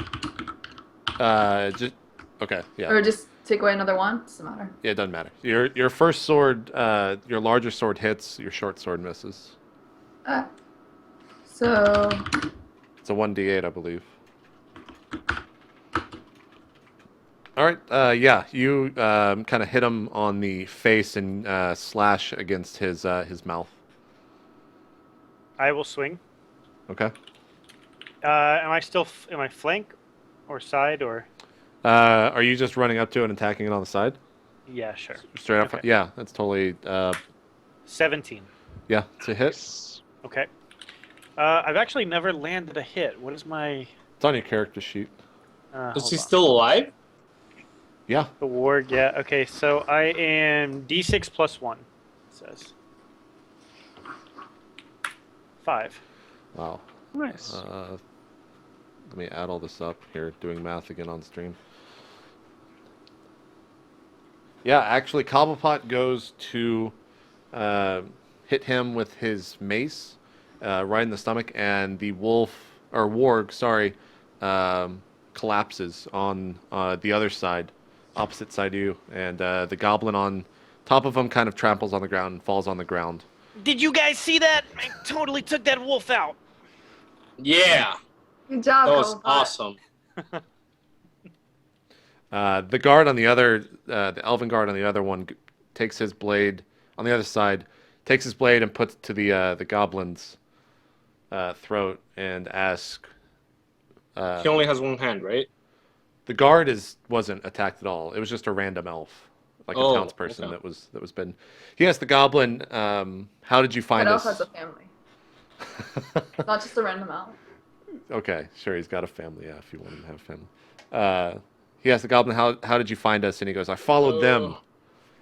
Just okay. Yeah. Or just take away another one. Doesn't matter. Yeah, it doesn't matter. Your first sword, your larger sword hits. Your short sword misses. So It's a 1d8, I believe. All right. Yeah, you kind of hit him on the face and slash against his mouth. I will swing. Okay. Am I flank or side or? Are you just running up to it and attacking it on the side? Yeah, sure. Straight up? Okay. Yeah, that's totally. 17. Yeah, it's a hit. Okay. I've actually never landed a hit. What is my? It's on your character sheet. Is hold he on. still alive? Yeah. The warg? Yeah. Okay. So I am D6 + 1. It says. 5. Wow. Nice. Let me add all this up here, doing math again on stream. Yeah, actually, Cobblepot goes to hit him with his mace right in the stomach, and the warg, collapses on the other side, opposite side of you, and the goblin on top of him kind of tramples on the ground and falls on the ground. Did you guys see that? I totally took that wolf out. Yeah, good job. that was Cobalt. awesome. The guard on the other, the elven guard on the other one, takes his blade on the other side, takes his blade and puts it to the goblin's throat and asks. He only has one hand, right? The guard wasn't attacked at all. It was just a random elf, like a Oh, townsperson okay. that was bitten. He asked the goblin, "How did you find That elf us?" has a family, not just a random elf. Okay, sure, he's got a family. Yeah, if you want him to have a family. He asked the goblin, "How did you find us?" And he goes, "I followed them." Oh.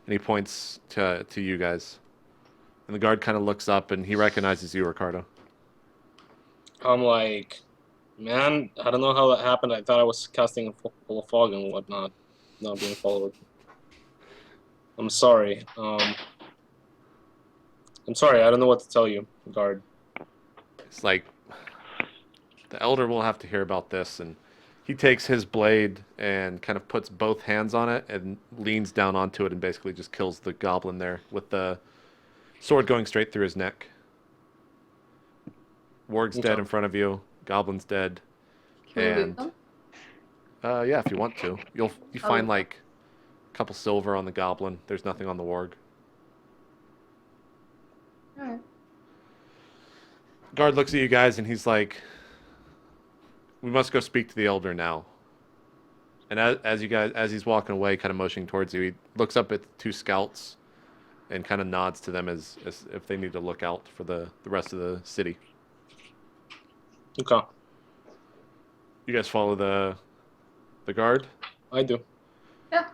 And he points to you guys. And the guard kind of looks up and he recognizes you, Ricardo. I'm like, Man, I don't know how that happened. I thought I was casting a full of fog and whatnot, not being followed. I'm sorry. I'm sorry. I don't know what to tell you, guard. It's like the elder will have to hear about this, and he takes his blade and kind of puts both hands on it and leans down onto it and basically just kills the goblin there with the sword going straight through his neck. Warg's dead in front of you. Goblin's dead. Can we loot And them? yeah, if you want to, you find like a couple silver on the goblin. There's nothing on the warg. Alright. Guard looks at you guys and he's like, "We must go speak to the elder now." And as he's walking away, kind of motioning towards you, he looks up at the two scouts and kind of nods to them as if they need to look out for the rest of the city. Okay. You guys follow the guard? Yeah.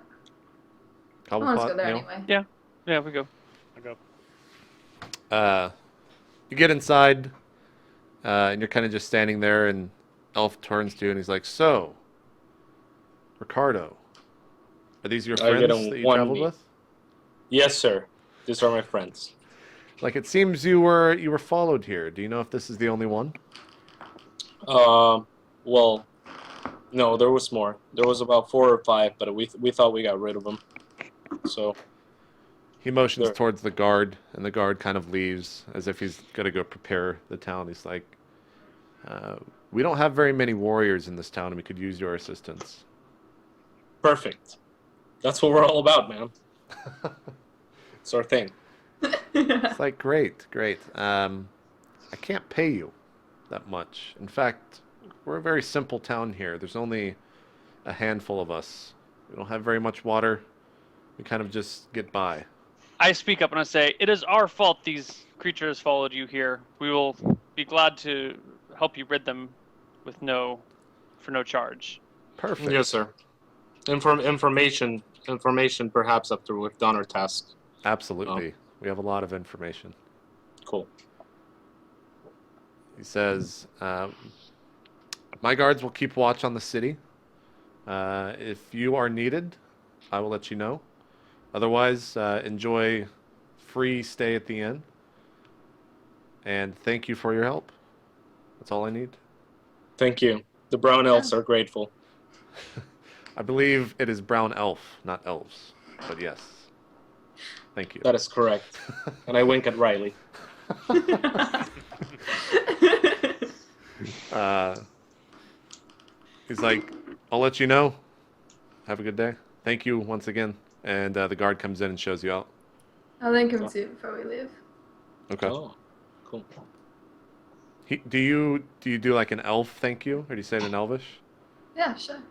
I I want to Cobblepot, go there Neil? anyway. Yeah, we go. I go. You get inside, and you're kind of just standing there, and Elf turns to you, and he's like, "So, Ricardo, are these your I get friends a that you 1 traveled knee. with?" Yes, sir. These are my friends. Like, it seems you were followed here. Do you know if this is the only one? Well, no, there was more. There was about 4 or 5, but we thought we got rid of them. So He motions There. towards the guard, and the guard kind of leaves as if he's going to go prepare the town. He's like, "We don't have very many warriors in this town, and we could use your assistance." perfect. That's what we're all about, man. It's our thing. It's like, great. I can't pay you that much. In fact, we're a very simple town here. There's only a handful of us. We don't have very much water. We kind of just get by. I speak up and I say, "It is our fault these creatures followed you here. We will be glad to help you rid them for no charge." Perfect. Yes, sir. Information, perhaps after we've done our task. Absolutely. We have a lot of information. Cool. He says, "My guards will keep watch on the city. If you are needed, I will let you know. Otherwise, enjoy free stay at the inn. And thank you for your help. That's all I need." Thank you. The brown elves are grateful. I believe it is brown elf, not elves. But yes. Thank you. That is correct. And I wink at Riley. He's like, "I'll let you know. Have a good day. Thank you once again." And the guard comes in and shows you out. I'll link him too before we leave. Okay. Oh, cool. Do you do like an elf thank you, or do you say it in Elvish? Yeah, sure.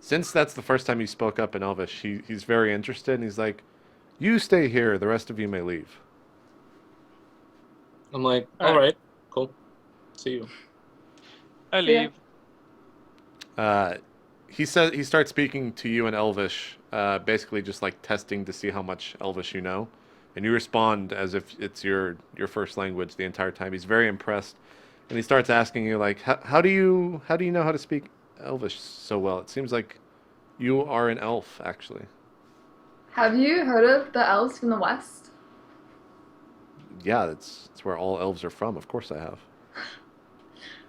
Since that's the first time you spoke up in Elvish, he's very interested, and he's like, "You stay here. The rest of you may leave." I'm like, All all right. right, cool. See you. I Yeah. leave. He says he starts speaking to you in Elvish, basically just like testing to see how much Elvish you know, and you respond as if it's your first language the entire time. He's very impressed, and he starts asking you like, how do you know how to speak Elvish so well? It seems like you are an elf, actually. Have you heard of the elves from the west? Yeah, that's where all elves are from. Of course I have.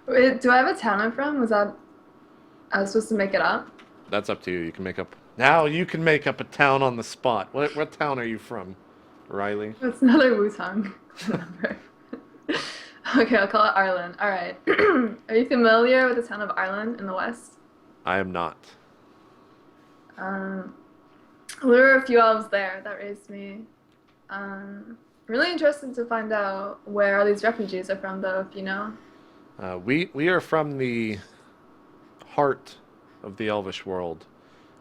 Wait, do I have a town I'm from? I was supposed to make it up? That's up to you. You can make up. Now you can make up a town on the spot. What town are you from, Riley? It's another Wu-Tang number. Okay, I'll call it Ireland. Alright. Are you familiar with the town of Ireland in the west? I am not. There were a few elves there that raised me. Really interested to find out where all these refugees are from, though, if you know. We are from the heart of the Elvish world.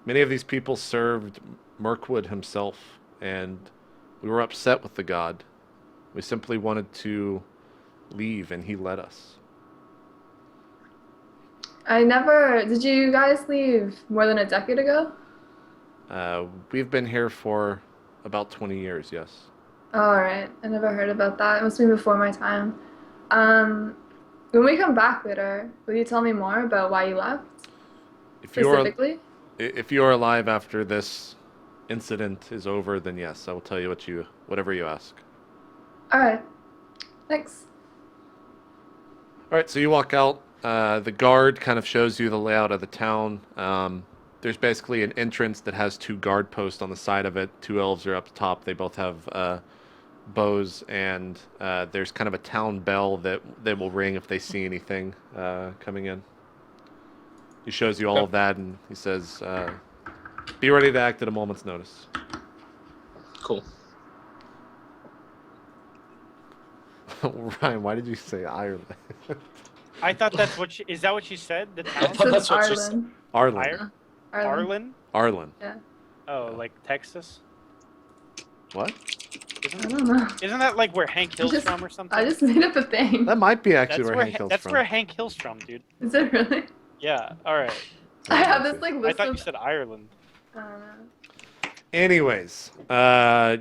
Many of these people served Mirkwood himself, and we were upset with the god. We simply wanted to leave, and he let us. Did you guys leave more than a decade ago? We've been here for about 20 years, yes. Oh, alright. I never heard about that. It must be before my time. When we come back later, will you tell me more about why you left If you're specifically? if you're alive after this incident is over, then yes, I will tell you whatever you ask. All right. Thanks. All right, so you walk out. The guard kind of shows you the layout of the town. There's basically an entrance that has 2 guard posts on the side of it. 2 elves are up top. They both have bows, and there's kind of a town bell that they will ring if they see anything coming in. He shows you all of that, and he says, "Be ready to act at a moment's notice." Cool. Ryan, why did you say Ireland? I thought that's what is that what she said? The I town? thought It that's says what she said. Arlen. Arlen. Arlen? Arlen. Yeah. Oh, like Texas? What? I don't know. Isn't that like where Hank Hill's just- from or something? I just made up a thing. That might be actually that's where where Hank Hill's that's from. where Hank Hill's from, dude. Is it really? Yeah. All right. I have this like I list thought you of. said Ireland. I don't know. Anyways,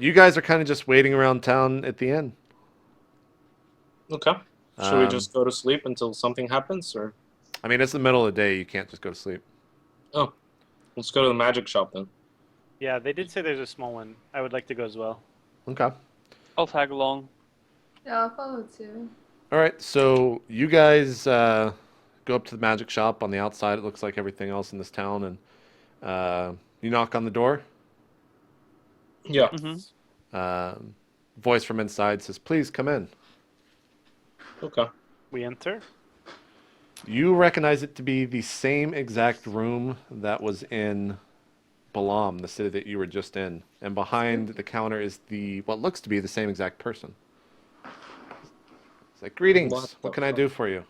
you guys are kind of just waiting around town at the inn. Okay. Should we Um, just go to sleep until something happens, or I mean, it's the middle of the day. You can't just go to sleep. let's go to the magic shop then? Yeah, they did say there's a small one. I would like to go as well. Okay. I'll tag along. Yeah, I'll follow too. All right. So you guys go up to the magic shop on the outside. It looks like everything else in this town, and you knock on the door. Yeah. Mm-hmm. Voice from inside says, "Please come in." Okay. We enter. You recognize it to be the same exact room that was in Balam, the city that you were just in. And behind the counter is what looks to be the same exact person. It's like, "Greetings. What What the can I fuck? do for you?"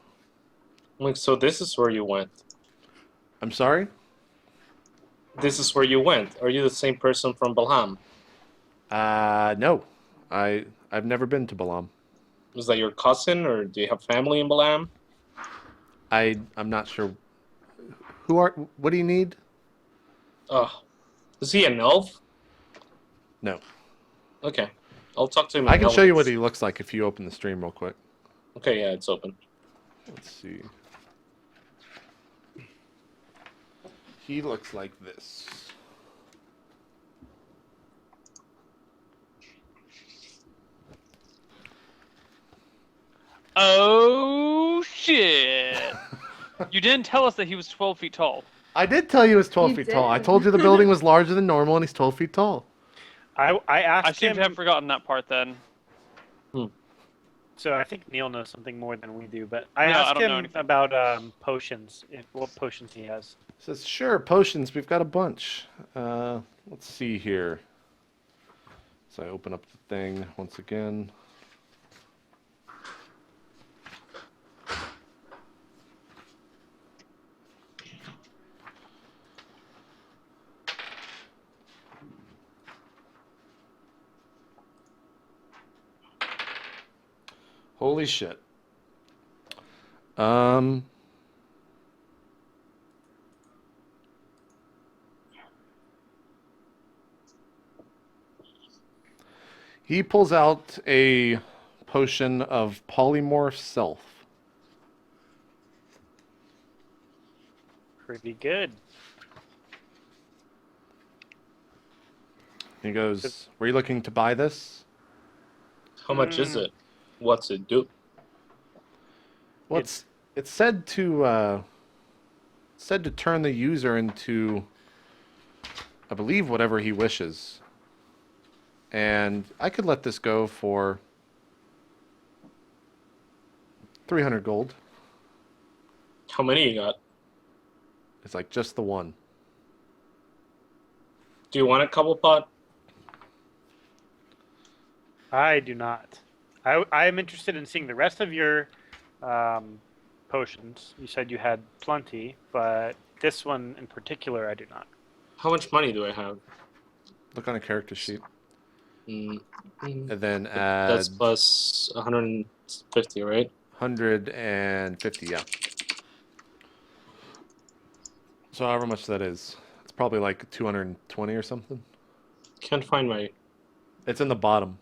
Like, so this is where you went. I'm sorry? This is where you went. Are you the same person from Balham? No. I've never been to Balam. Was that your cousin, or do you have family in Balham? I'm not sure. What do you need? Is he an elf? No. Okay. I'll talk to him. I in can show you what Elvish. he looks like if you open the stream real quick. Okay, yeah, it's open. Let's see. He looks like this. Oh shit! You didn't tell us that he was 12 feet tall. I did tell you he was 12 You feet tall. I did. told you the building was larger than normal and he's 12 feet tall. I asked I seem him. to have forgotten that part then. So I think Neil knows something more than we do, but I No, I asked don't know him anything. about potions. What potions he has. He says, "Sure, potions. We've got a bunch. Let's see here." So I open up the thing once again. Holy shit. He pulls out a potion of polymorph self. Pretty good. He goes, "Were you looking to buy this?" How much is it? What's it do? Well, it's said to turn the user into, I believe, whatever he wishes. And I could let this go for 300 gold. How many you got? It's like just the one. Do you want a couple pot? I do not. I am interested in seeing the rest of your potions. You said you had plenty, but this one in particular, I do not. How much money do I have? Look on a character sheet. Mm, And then that's add plus 150, right? 150, yeah. So however much that is. It's probably like 220 or something. Can't find my... It's in the bottom.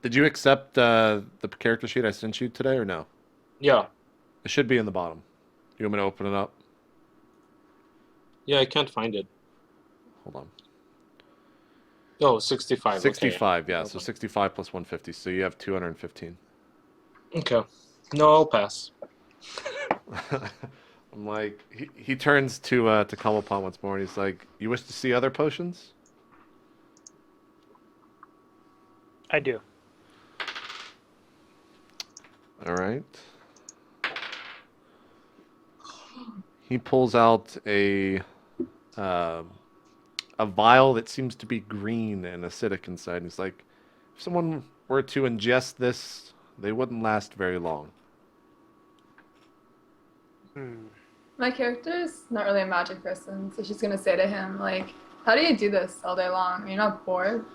Did you accept the character sheet I sent you today or no? Yeah. It should be in the bottom. You want me to open it up? Yeah, I can't find it. Hold on. Oh, 65. 65, Okay. yeah. So 65 plus 150. So you have 215. Okay. No, I'll pass. I'm like, he turns to Kamopon once more and he's like, "You wish to see other potions?" I do. All right. He pulls out a vial that seems to be green and acidic inside. He's like, if someone were to ingest this, they wouldn't last very long. My character is not really a magic person, so she's gonna say to him, like, how do you do this all day long? Are you not bored?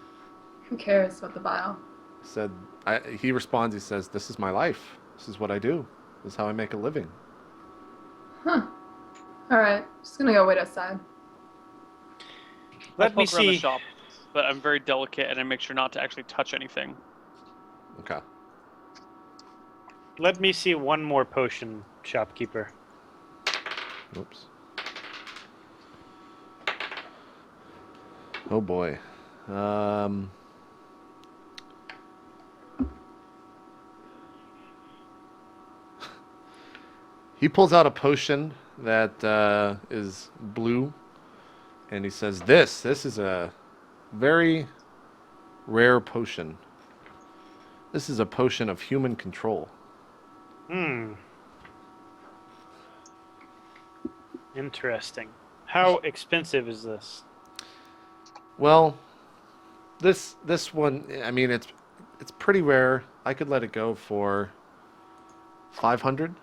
Who cares about the vial? He responds, he says, "This is my life. This is what I do. This is how I make a living." Huh. Alright, just gonna go wait outside. Let I me poke around the see. shop, but I'm very delicate and I make sure not to actually touch anything. Okay. Let me see one more potion, shopkeeper. Oops. Oh boy. He pulls out a potion that is blue, and he says, This is a very rare potion. This is a potion of human control." Interesting. How expensive is this? Well, this one, I mean, it's pretty rare. I could let it go for 500.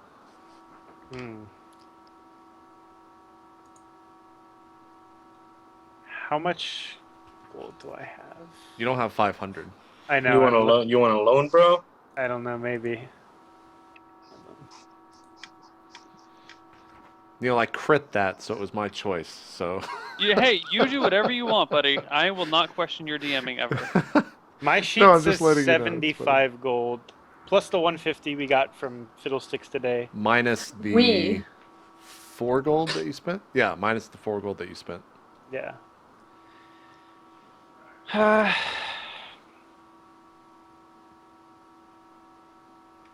How much gold do I have? You don't have 500. I know. You want a loan? You want a loan, bro? I don't know. Maybe. Neil, I crit that, so it was my choice. So Hey, you do whatever you want, buddy. I will not question your DMing ever. My sheet No, I'm says just letting you know, it's 75 gold, plus the 150 we got from Fiddlesticks today. minus the We. 4 gold that you spent? Yeah, minus the 4 gold that you spent. Yeah.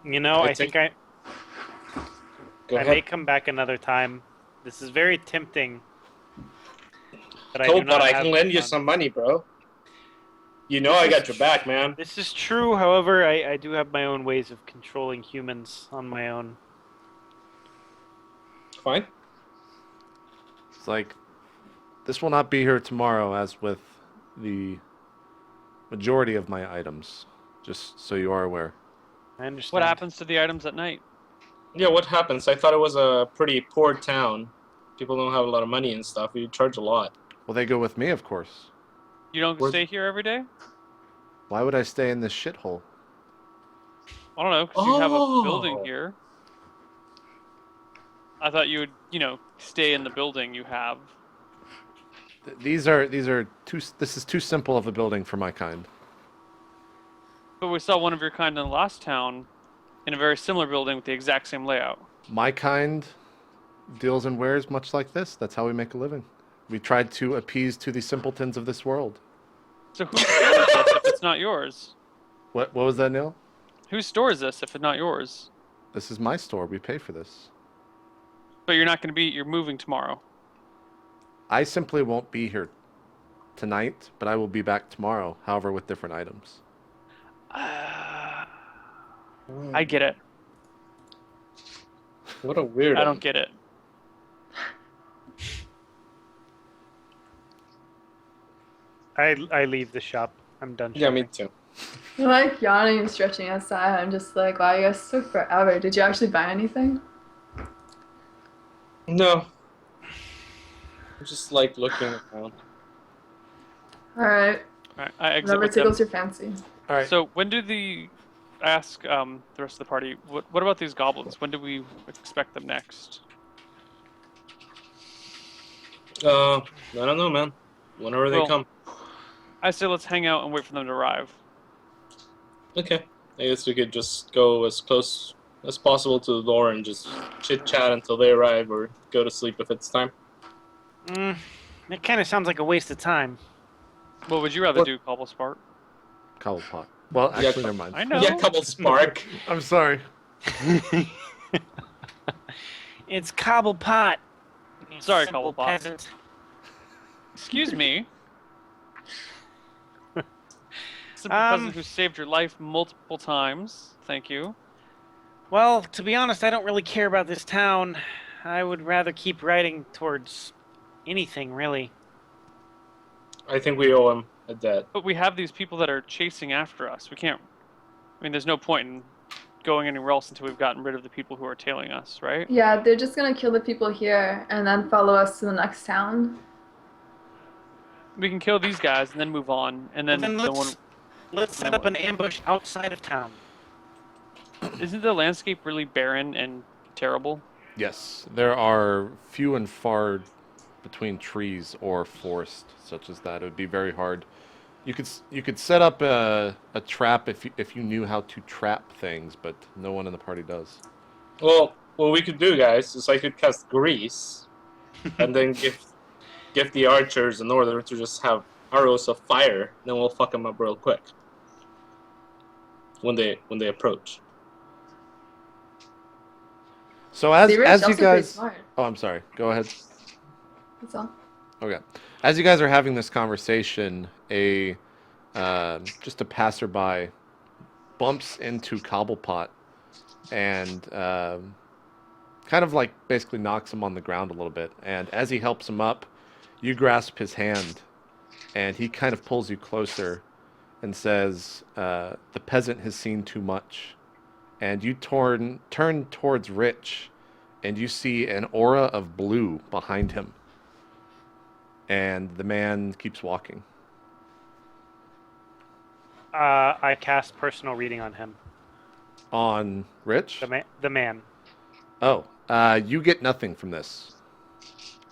You know, I think I Go may ahead. come back another time. This is very tempting. But Cool, I do not but I have can lend the you funds. some money, bro. You know I got your back, man. This is true. However, I do have my own ways of controlling humans on my own. Fine. It's like, this will not be here tomorrow, as with the majority of my items, just so you are aware. I understand. What happens to the items at night? Yeah, what happens? I thought it was a pretty poor town. People don't have a lot of money and stuff. You charge a lot. Well, they go with me, of course. You don't Where's- stay here every day? Why would I stay in this shithole? I don't know, because you have a Oh. building here. I thought you would, stay in the building you have. These are too. This is too simple of a building for my kind. But we saw one of your kind in the last town in a very similar building with the exact same layout. My kind deals and wares much like this. That's how we make a living. We tried to appease to the simpletons of this world. So who stores this if it's not yours? What was that, Neil? Who stores this if it's not yours? This is my store. We pay for this. But you're not going to be, you're moving tomorrow. I simply won't be here tonight, but I will be back tomorrow, however, with different items. I get it. What a weirdo. I don't get it. I leave the shop. I'm done. Yeah, me shopping. too. You're like yawning and stretching outside. I'm just like, wow, you guys took forever. Did you actually buy anything? No. I'm just like looking around. Alright, All right, I exit whatever with them. tickles your fancy. All right. So when do I ask the rest of the party, what about these goblins? When do we expect them next? I don't know, man. Whenever they Well, come. I say let's hang out and wait for them to arrive. Okay. I guess we could just go as close as possible to the door and just chit-chat until they arrive or go to sleep if it's time. That kind of sounds like a waste of time. Well, would you rather What- do Cobble Spark? Cobblepot. Well, Yeah, actually, never mind. I know. Yeah, couple spark. I'm sorry. It's Cobblepot. you Sorry, simple Cobblepot. peasant. Excuse me. Simple Um, peasant who saved your life multiple times. Thank you. Well, to be honest, I don't really care about this town. I would rather keep riding towards anything, really. I think we owe him a debt. But we have these people that are chasing after us. We can't. I mean, there's no point in going anywhere else until we've gotten rid of the people who are tailing us, right? Yeah, they're just gonna kill the people here and then follow us to the next town. We can kill these guys and then move on, and then, Then the one. let's set up an ambush outside of town. Isn't the landscape really barren and terrible? Yes, there are few and far between trees or forest such as that. It would be very hard. You could set up a trap if you knew how to trap things, but no one in the party does. Well, what we could do, guys, is I could cast grease, and then give the archers an order to just have arrows of fire. Then we'll fuck them up real quick when they approach. So as They were as you also pretty guys, smart. oh, I'm sorry. Go ahead. That's all. Okay. As you guys are having this conversation, just a passerby bumps into Cobblepot and kind of like basically knocks him on the ground a little bit. And as he helps him up, you grasp his hand, and he kind of pulls you closer and says, "The peasant has seen too much." And you turn towards Rich, and you see an aura of blue behind him. And the man keeps walking. I cast personal reading on him. On Rich? The man. Oh, you get nothing from this.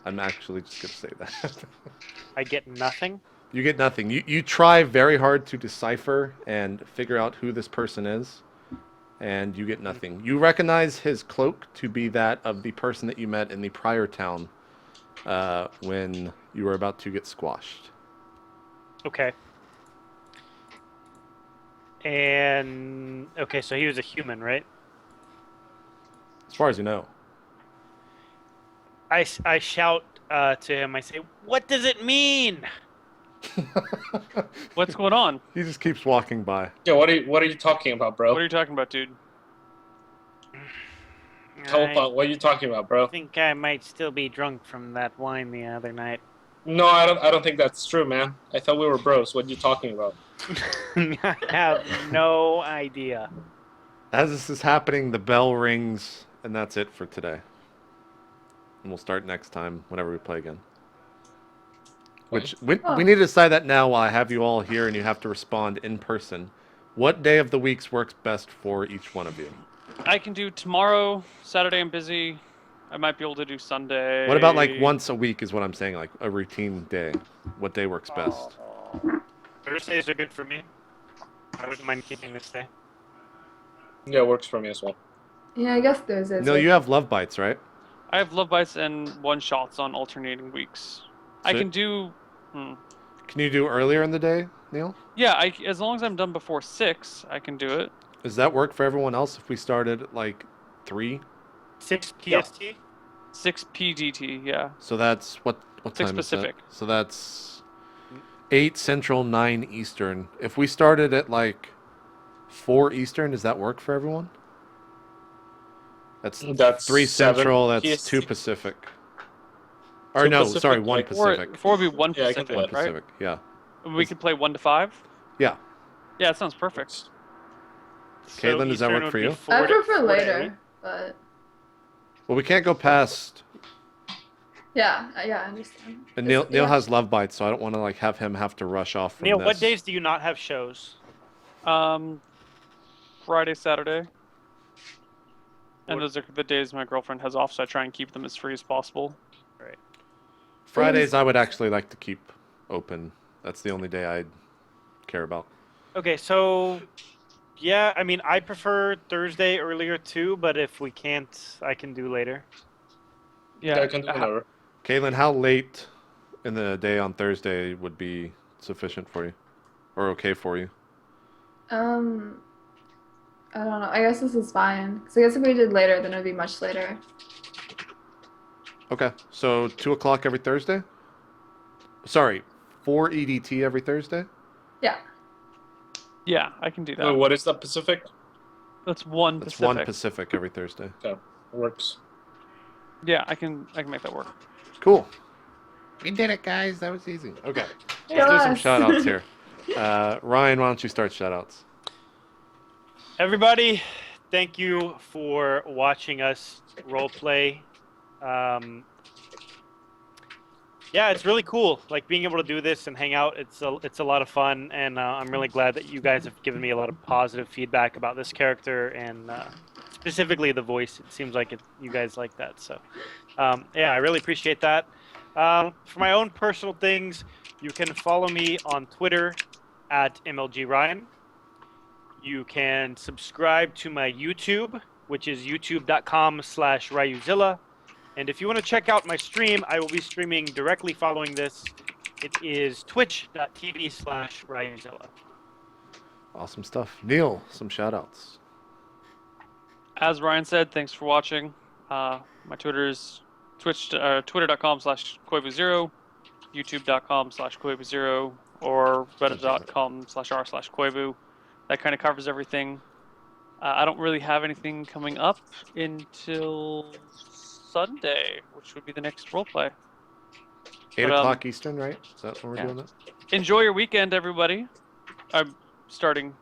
I'm actually just going to say that. I get nothing. You get nothing. You try very hard to decipher and figure out who this person is, and you get nothing. You recognize his cloak to be that of the person that you met in the prior town when you were about to get squashed. Okay. And okay, so he was a human, right? As far as you know. I shout to him. I say, "What does it mean?" What's going on? He just keeps walking by. Yeah, what are you talking about, bro? What are you talking about, dude? Cobblepot, what are you talking about, bro? I think I might still be drunk from that wine the other night. No, I don't think that's true, man. I thought we were bros. What are you talking about? I have no idea. As this is happening, the bell rings, and that's it for today. And we'll start next time whenever we play again. Which we need to decide that now while I have you all here and you have to respond in person. What day of the weeks works best for each one of you? I can do tomorrow. Saturday I'm busy. I might be able to do Sunday. What about like once a week is what I'm saying, like a routine day? What day works best? Thursdays are good for me. I wouldn't mind keeping this day. Yeah, it works for me as well. Yeah, I guess there's a. No, you have love bites, right? I have love bites and one shots on alternating weeks. I So- can do. Can you do earlier in the day, Neil? Yeah, as long as I'm done before 6, I can do it. Does that work for everyone else if we started at like 3? 6 Yeah. PST? 6 PDT, yeah. So that's what 6 time Pacific. is that? So that's 8 Central, 9 Eastern. If we started at like 4 Eastern, does that work for everyone? That's 3 7 Central, that's PST. 2 Pacific. Or 2 no, Pacific, sorry, 1 like Pacific. 4 would be 1 Yeah, I can Pacific, do One that, right? Pacific, yeah. We could play 1 to 5? Yeah. Yeah, that sounds perfect. Caitlin, does that Eastern work would for be you? 4 I to- prefer 4 to 8. later, but Well, we can't go past. yeah, I understand. And Just- Neil yeah. has love bites, so I don't want to like have him have to rush off from Neil, this. what days do you not have shows? Friday, Saturday. And What- those are the days my girlfriend has off, so I try and keep them as free as possible. Fridays, I would actually like to keep open. That's the only day I'd care about. Okay, so Yeah, I mean, I prefer Thursday earlier too, but if we can't, I can do later. Yeah. I can do whenever. Caitlin, how late in the day on Thursday would be sufficient for you, or okay for you? I don't know. I guess this is fine. Because I guess if we did later, then it would be much later. Okay, so 2 o'clock every Thursday. Sorry, 4 EDT every Thursday. Yeah. Yeah, I can do that. What is that Pacific? That's one That's Pacific. 1 Pacific every Thursday. Okay, works. Yeah, I can make that work. Cool. We did it, guys. That was easy. Okay, Go let's do some us. shout outs here. Ryan, why don't you start shout outs? Everybody, thank you for watching us roleplay. Yeah, it's really cool. Like being able to do this and hang out. It's a lot of fun, and I'm really glad that you guys have given me a lot of positive feedback about this character and specifically the voice. It seems like you guys like that. So, yeah, I really appreciate that. For my own personal things, you can follow me on Twitter at MLGRyan. You can subscribe to my YouTube, which is youtube.com/RayuZilla. And if you want to check out my stream, I will be streaming directly following this. It is twitch.tv/RayuZilla. Awesome stuff. Neil, some shout outs. As Ryan said, thanks for watching. My Twitter is twitter.com/Koivu0, youtube.com/Koivu0, or reddit.com/r/Koivu. That kind of covers everything. I don't really have anything coming up until Sunday, which would be the next roleplay. 8 But, o'clock Eastern, right? Is that when we're yeah. doing that? Enjoy your weekend, everybody. I'm starting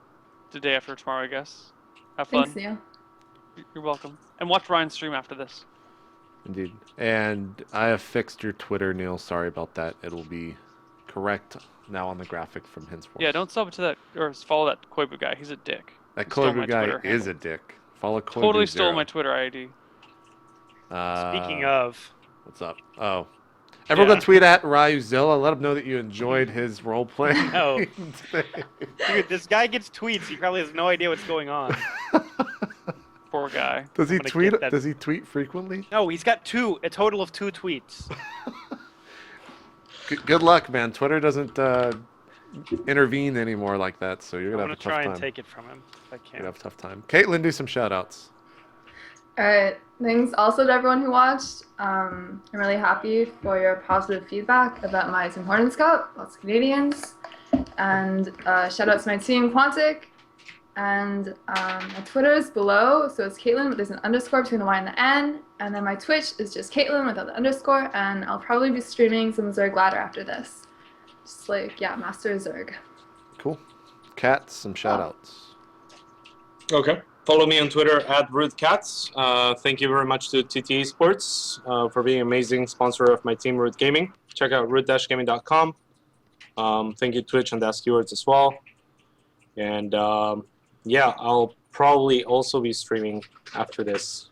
the day after tomorrow, I guess. Have fun. Thanks, Neil. You're welcome. And watch Ryan's stream after this. Indeed. And I have fixed your Twitter, Neil. Sorry about that. It will be correct now on the graphic from henceforth. Yeah, don't sub to that or follow that Koibu guy. He's a dick. That He stole Koibu my guy Twitter is handle. a dick. Follow Koibu Totally stole 0. my Twitter ID. Speaking of, What's up? Oh. Everyone Yeah. go tweet at RayuZilla. Let him know that you enjoyed his roleplay. No. today. dude, this guy gets tweets. He probably has no idea what's going on. Poor guy. Does he I'm gonna tweet? get that- Does he tweet frequently? No, he's got a total of 2 tweets. Good luck, man. Twitter doesn't intervene anymore like that, so you're I'm gonna gonna have a tough try time. and take it from him if I You're can. gonna have a tough time. Caitlin, do some shout outs. All right. Thanks also to everyone who watched. I'm really happy for your positive feedback about my Tim Hortons Cup. Lots of Canadians. And shout out to my team, Quantic. And my Twitter is below. So it's Caitlin, but there's an underscore between the Y and the N. And then my Twitch is just Caitlin without the underscore. And I'll probably be streaming some Zerg Ladder after this. Just like, yeah, Master Zerg. Cool. Kat, some shout outs. Okay. Follow me on Twitter at RootCats. Thank you very much to TT Sports for being an amazing sponsor of my team, Root Gaming. Check out root-gaming.com. Thank you, Twitch and Dask Keywords as well. And yeah, I'll probably also be streaming after this.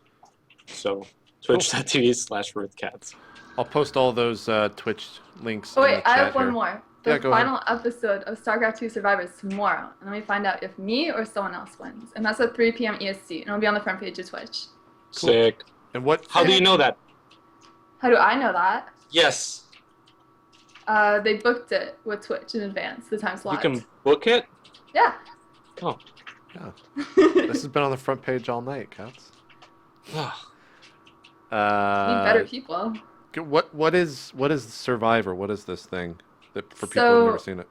So twitch.tv/RootCats. I'll post all those Twitch links. Oh in wait, the I chat have one here. more. Yeah, The go ahead. final episode of StarCraft 2 Survivors tomorrow. And then we find out if me or someone else wins. And that's at 3 p.m. EST. And it'll be on the front page of Twitch. Cool. Sick. And what? How do you know that? How do I know that? Yes. They booked it with Twitch in advance, the time slot. You can book it? Yeah. Oh. Yeah. This has been on the front page all night, Cats. Need better people. What is Survivor? What is this thing that for people who've never seen it?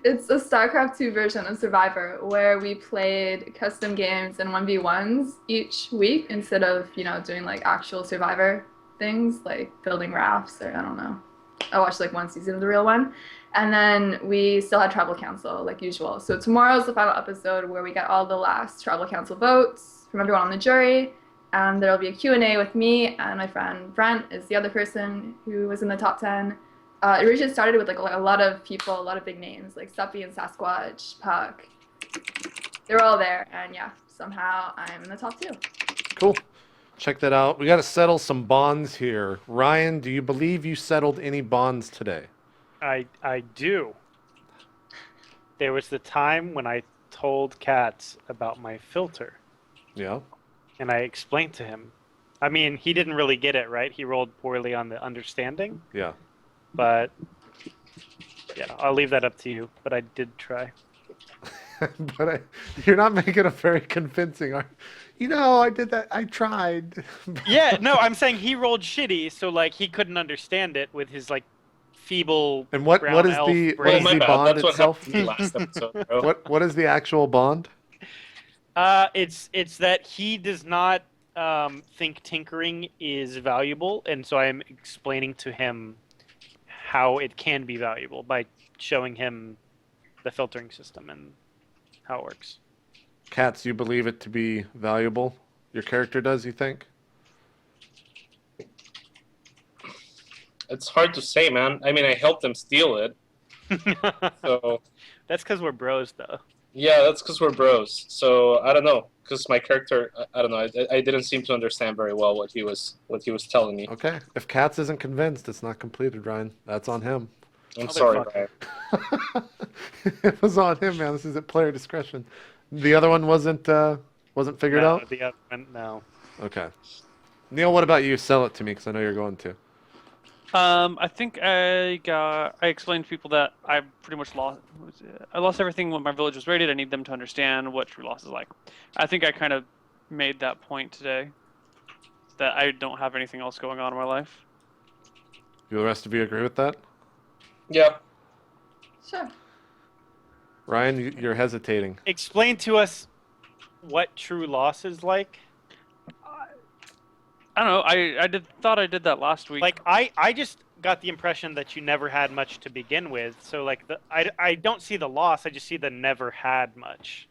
It's a StarCraft 2 version of Survivor where we played custom games and 1v1s each week instead of, doing like actual Survivor things like building rafts or I don't know. I watched like one season of the real one. And then we still had Tribal Council like usual. So tomorrow's the final episode where we get all the last Tribal Council votes from everyone on the jury. And there'll be a Q&A with me and my friend Brent is the other person who was in the top 10. It originally started with like a lot of people, a lot of big names like Stuffy and Sasquatch, Puck. They were all there, and yeah, somehow I'm in the top 2. Cool. Check that out. We got to settle some bonds here. Ryan, do you believe you settled any bonds today? I do. There was the time when I told Katz about my filter, Yeah. and I explained to him. I mean, he didn't really get it, right? He rolled poorly on the understanding, Yeah. but yeah, I'll leave that up to you. But I did try. But you're not making it very convincing. I did that. I tried. Yeah, no, I'm saying he rolled shitty, so like he couldn't understand it with his like feeble. And what brown is elf the brain. what is my the bad. bond That's what itself? happened to me last episode, bro. What is the actual bond? It's that he does not think tinkering is valuable, and so I'm explaining to him how it can be valuable by showing him the filtering system and how it works. Cats, you believe it to be valuable? Your character does, you think? It's hard to say, man. I mean, I helped them steal it, so That's because we're bros, though. yeah, that's because we're bros. So I don't know, because my character, I don't know. I didn't seem to understand very well what he was telling me. Okay. If Cats isn't convinced, it's not completed, Ryan. That's on him. I'm sorry, Motherfucker. Ryan. It was on him, man. This is at player discretion. The other one wasn't figured No, out? the other one, no. Okay. Neil, what about you? Sell it to me, because I know you're going to. I think I explained to people that I pretty much lost everything when my village was raided. I need them to understand what true loss is like. I think I kind of made that point today, that I don't have anything else going on in my life. Do the rest of you agree with that? Yeah. Sure. Ryan, you're hesitating. Explain to us what true loss is like. I don't know. I thought I did that last week. Like I just got the impression that you never had much to begin with. So like I don't see the loss. I just see the never had much.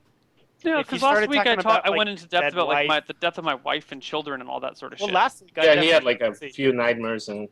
Yeah, If you because last started week talking about, I like, went into depth dead about like wife- the death of my wife and children and all that sort of Well, shit. last week I Yeah, he had definitely like a see- few nightmares, and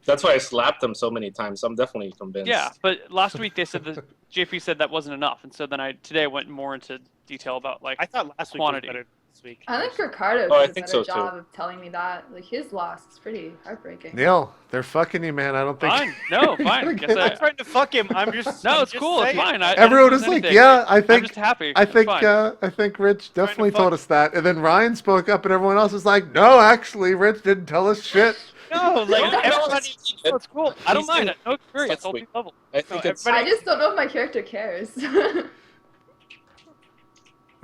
that's why I slapped him so many times. I'm definitely convinced. Yeah, but last week they said that JP said that wasn't enough, and so then today I went more into detail about like I thought last week quantity. was better than this week. I think Ricardo Oh, I did a think better so, too. job of telling me that. Like his loss is pretty heartbreaking. Neil, they're fucking you, man. I don't think. Fine, no, fine. Gonna Guess get- I'm not trying to fuck him. I'm just No, I'm it's just cool. It's saying. fine. I Everyone didn't is lose like, anything. yeah, I'm just happy. I It's think fine. Rich definitely fuck- told us that, and then Ryan spoke up, and everyone else was like, "No, actually, Rich didn't tell us shit." No, like No, everybody. No, it's cool. I don't He's mind in- it. No experience. Last I'll week. be level. I think No, it's. everybody- I just don't know if my character cares.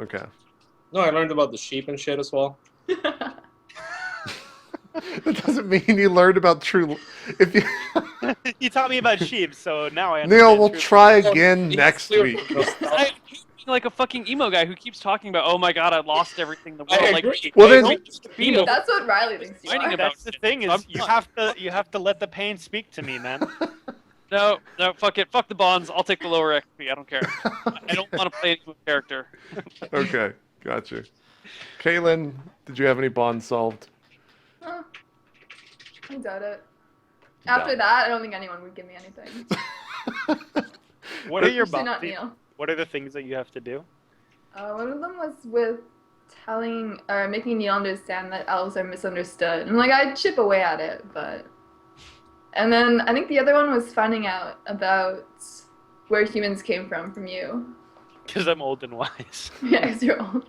Okay. No, I learned about the sheep and shit as well. That doesn't mean you learned about true. If you You taught me about sheep, so now I understand. Neil, we'll truth. try again It's next clear- week. I hate being like a fucking emo guy who keeps talking about, oh my god, I lost everything in the world. I Like, agree. Well, I then- agree. Emo. That's what Riley thinks you Finding are. about That's the shit. thing is I'm you fine. have to let the pain speak to me, man. No, fuck it. Fuck the bonds. I'll take the lower XP. I don't care. I don't want to play any character. Okay, gotcha. Caitlin, did you have any bonds solved? Huh. I doubt it. After that, I don't think anyone would give me anything. What are your Especially not bonds? Neil. What are the things that you have to do? One of them was with telling or making Neil understand that elves are misunderstood. And like I'd chip away at it, but and then I think the other one was finding out about where humans came from you. Because I'm old and wise. Yeah, 'cause you're old.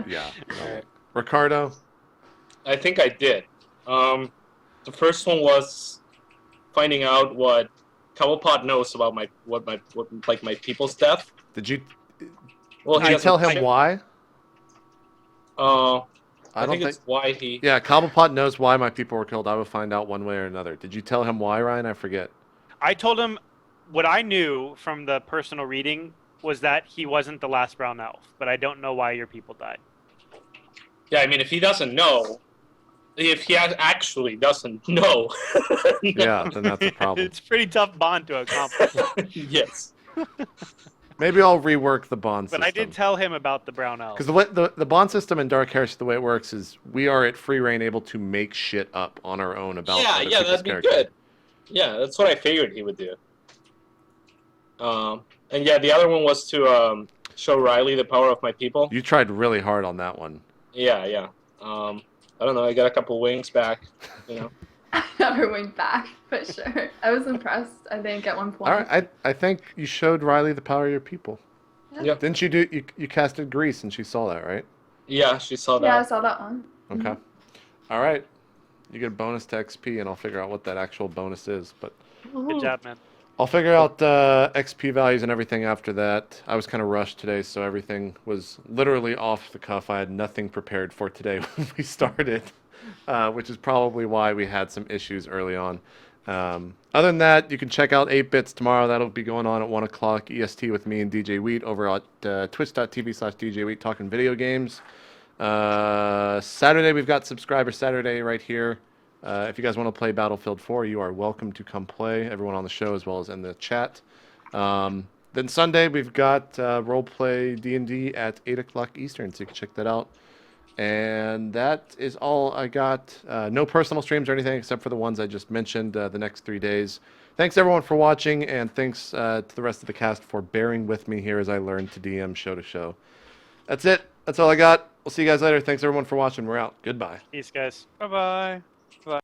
Yeah. Alright. Ricardo, I think I did. The first one was finding out what Cobblepot knows about my people's death. did you Well, did you doesn't- tell him why? I don't think it's why he. Yeah, Cobblepot knows why my people were killed. I will find out one way or another. Did you tell him why, Ryan? I forget. I told him what I knew from the personal reading was that he wasn't the last brown elf, but I don't know why your people died. Yeah, I mean, if he doesn't know, if he actually doesn't know, Yeah, then that's a problem. It's a pretty tough bond to accomplish. yes. Maybe I'll rework the bond But system. I did tell him about the brown elf. Because the bond system in Dark Heresy, the way it works is we are at free reign able to make shit up on our own about Yeah, other yeah, people's that'd be characters. good. Yeah, that's what I figured he would do. And yeah, the other one was to show Riley the power of my people. You tried really hard on that one. Yeah, yeah. I don't know. I got a couple wings back. You know. I never went back, for sure. I was impressed, I think, at one point. All right, I think you showed Riley the power of your people. Yep. Didn't you do? You casted Grease, and she saw that, right? Yeah, she saw Yeah, I that. saw that one. Okay. All right. You get a bonus to XP, and I'll figure out what that actual bonus is. But Good job, man. I'll figure out XP values and everything after that. I was kind of rushed today, so everything was literally off the cuff. I had nothing prepared for today when we started, which is probably why we had some issues early on. Other than that, you can check out 8 Bits tomorrow. That'll be going on at 1 o'clock EST with me and DJ Wheat over at twitch.tv/DJ Wheat talking video games. Saturday, we've got Subscriber Saturday right here. If you guys want to play Battlefield 4, you are welcome to come play. Everyone on the show as well as in the chat. Then Sunday, we've got Roleplay D&D at 8 o'clock Eastern, so you can check that out. And that is all I got. No personal streams or anything except for the ones I just mentioned the next 3 days. Thanks, everyone, for watching, and thanks to the rest of the cast for bearing with me here as I learn to DM show to show. That's it. That's all I got. We'll see you guys later. Thanks, everyone, for watching. We're out. Goodbye. Peace, guys. Bye bye.